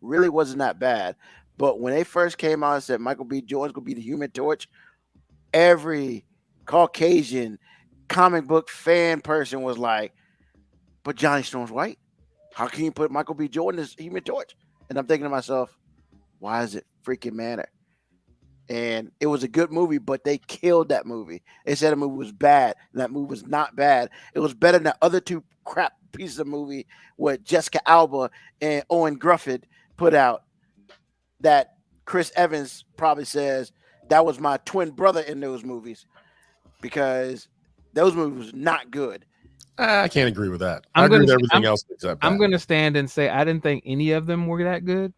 really wasn't that bad, but when they first came out and said Michael B. Jordan's gonna be the Human Torch, every Caucasian comic book fan person was like, "But Johnny Storm's white. How can you put Michael B. Jordan as Human Torch?" And I'm thinking to myself, why does it freaking matter? And it was a good movie, but they killed that movie. They said the movie was bad, and that movie was not bad. It was better than the other 2 crap pieces of movie what Jessica Alba and Owen Grufford put out that Chris Evans probably says that was my twin brother in those movies because those movies was not good. I can't agree with that. I agree with everything else except that. I'm going to stand and say I didn't think any of them were that good,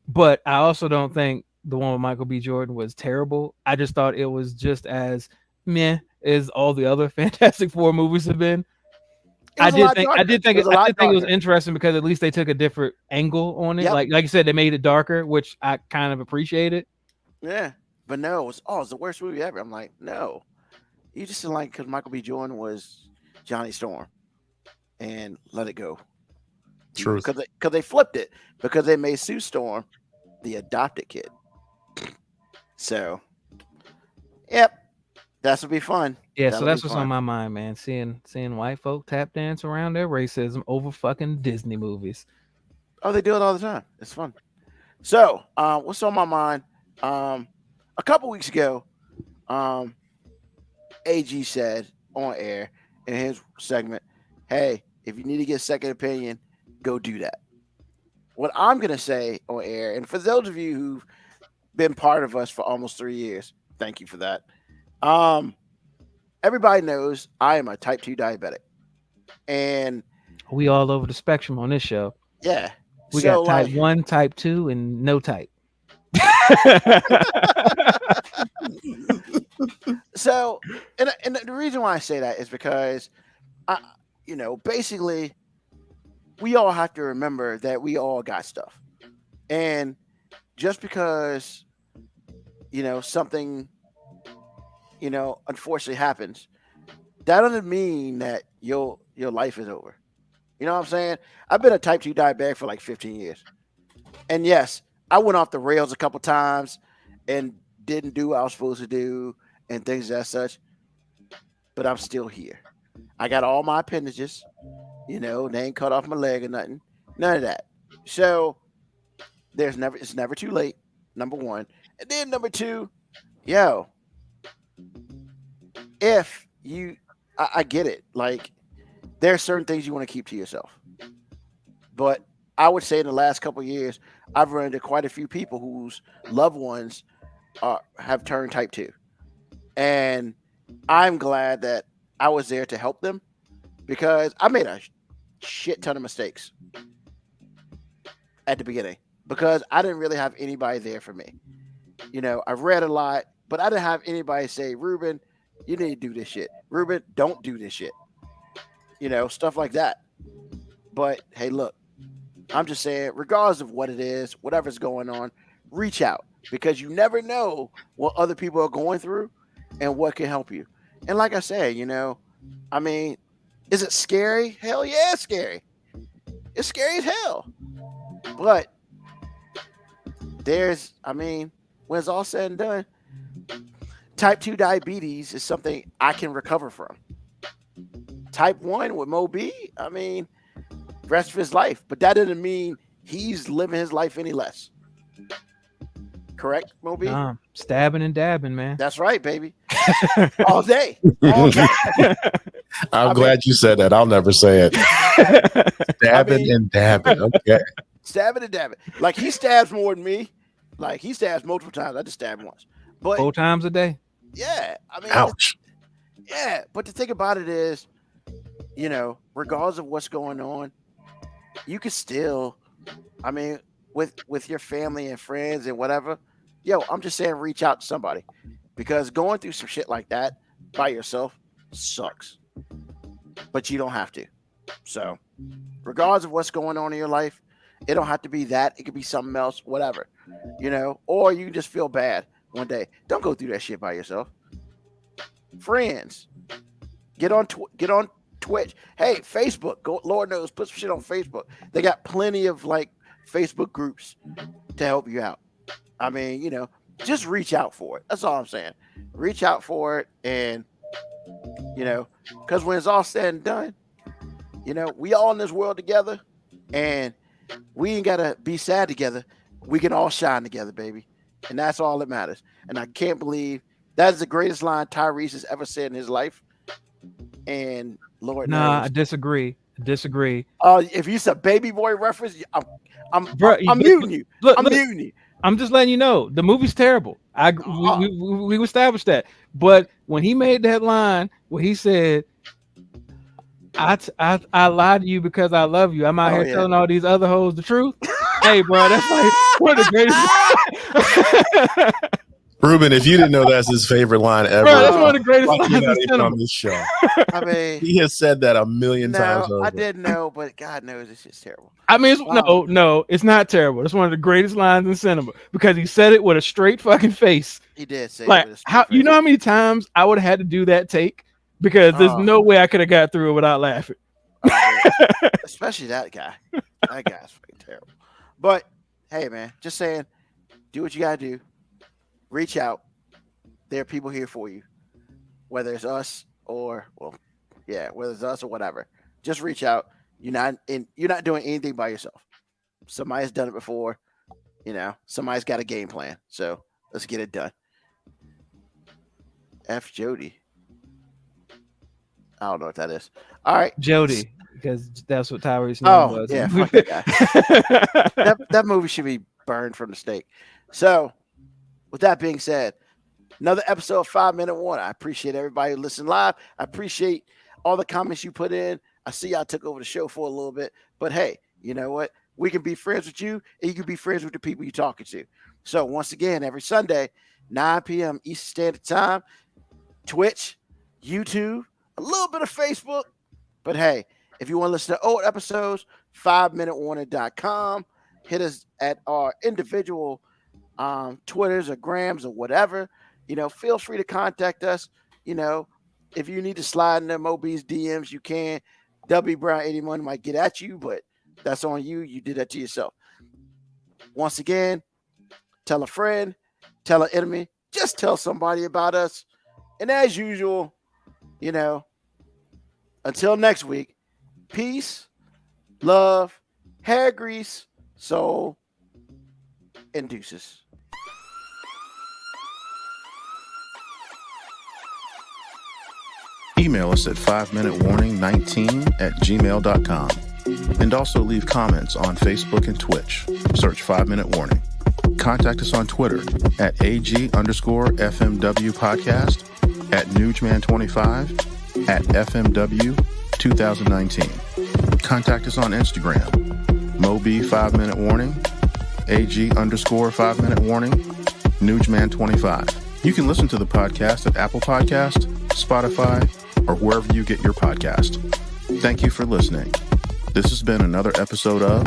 but I also don't think the one with Michael B. Jordan was terrible. I just thought it was just as meh as all the other Fantastic Four movies have been. I did think it was interesting because at least they took a different angle on it. Yep. Like you said, they made it darker, which I kind of appreciated. Yeah, but no, it's the worst movie ever. I'm like, no, you just didn't like because Michael B. Jordan was Johnny Storm, and let it go. Truth. Because they flipped it because they made Sue Storm the adopted kid. So, yep, that's would be fun. Yeah, That'll so that's be what's fun. on my mind, man. Seeing white folk tap dance around their racism over fucking Disney movies. Oh, they do it all the time. It's fun. So, what's on my mind? A couple weeks ago, AG said on air in his segment, "Hey, if you need to get a second opinion, go do that." What I'm gonna say on air, and for those of you who've been part of us for almost 3 years, thank you for that. Everybody knows I am a type 2 diabetic, and we all over the spectrum on this show. Yeah, we got type 1, type 2, and no type. So, and the reason why I say that is because basically we all have to remember that we all got stuff. And just because something, unfortunately happens, that doesn't mean that your life is over. You know what I'm saying? I've been a type 2 diabetic for like 15 years. And yes, I went off the rails a couple times and didn't do what I was supposed to do and things as such, but I'm still here. I got all my appendages, they ain't cut off my leg or nothing. None of that. So it's never too late, number one. And then number two, yo, if you I get it. Like, there are certain things you want to keep to yourself. But I would say in the last couple of years, I've run into quite a few people whose loved ones have turned type 2. And I'm glad that I was there to help them, because I made a shit ton of mistakes at the beginning because I didn't really have anybody there for me. I've read a lot, but I didn't have anybody say, Ruben, you need to do this shit. Ruben, don't do this shit. Stuff like that. But hey, look, I'm just saying, regardless of what it is, whatever's going on, reach out, because you never know what other people are going through and what can help you. And like I said, I mean, is it scary? Hell yeah, it's scary. It's scary as hell. But when it's all said and done, type 2 diabetes is something I can recover from. Type 1 with Mo B, rest of his life. But that doesn't mean he's living his life any less. Correct, Mo B? Stabbing and dabbing, man. That's right, baby. All day. All day. I'm glad you said that. I'll never say it. Stabbing and dabbing. Okay. Stabbing and dabbing. Like, he stabs more than me. Like, he stabs multiple times. I just stabbed once. But 4 times a day. Yeah. Ouch. Yeah. But the thing about it is, regardless of what's going on, you can still, with your family and friends and whatever, I'm just saying, reach out to somebody, because going through some shit like that by yourself sucks, but you don't have to. So regardless of what's going on in your life, it don't have to be that. It could be something else, whatever, or you can just feel bad one day. Don't go through that shit by yourself. Friends, get on Twitch. Hey, Facebook, go, Lord knows, put some shit on Facebook. They got plenty of like Facebook groups to help you out. Just reach out for it. That's all I'm saying. Reach out for it, and because when it's all said and done, we all in this world together, and we ain't gotta be sad together. We can all shine together, baby, and that's all that matters. And I can't believe that is the greatest line Tyrese has ever said in his life. And Lord knows. I disagree. If you said baby boy reference, I'm muting you. I'm muting you. I'm just letting you know the movie's terrible. We established that. But when he made that line where he said, I lied to you because I love you. I'm out here telling all these other hoes the truth. Hey, bro, that's like one of the greatest. Ruben, if you didn't know that's his favorite line ever, bro, that's one of the greatest lines you're not even on this show. He has said that a million times over. I didn't know, but God knows it's just terrible. No, it's not terrible. It's one of the greatest lines in cinema because he said it with a straight fucking face. He did say like it with a straight how face. You know how many times I would have had to do that take because there's no way I could have got through it without laughing. Especially that guy. That guy's fucking terrible. But hey, man, just saying, do what you gotta do. Reach out. There are people here for you, whether it's us or whether it's us or whatever. Just reach out. You're not doing anything by yourself. Somebody's done it before. Somebody's got a game plan. So let's get it done. F Jody. I don't know what that is. All right, Jody, because that's what Tyrese's name was. Yeah, fuck that guy. that movie should be burned from the stake. So, with that being said, another episode of 5 Minute Warning. I appreciate everybody who listened live. I appreciate all the comments you put in. I see y'all took over the show for a little bit, but hey, you know what? We can be friends with you, and you can be friends with the people you're talking to. So once again, every Sunday, 9 p.m. Eastern Standard Time, Twitch, YouTube, a little bit of Facebook. But hey, if you want to listen to old episodes, 5minutewarning.com. Hit us at our individual Twitters or Grams or whatever, feel free to contact us. If you need to slide in them Moby's DMs, you can. W Brown 81 might get at you, but that's on you. You did that to yourself. Once again, tell a friend, tell an enemy, just tell somebody about us. And as usual, until next week, peace, love, hair grease, soul, and deuces. Email us at 5minutewarning19@gmail.com. And also leave comments on Facebook and Twitch. Search 5 Minute Warning. Contact us on Twitter at AG_FMW podcast, at Nugman25, at FMW 2019. Contact us on Instagram, Moby 5 Minute Warning, AG_5 Minute Warning, Nugman25. You can listen to the podcast at Apple Podcast, Spotify, or wherever you get your podcast. Thank you for listening. This has been another episode of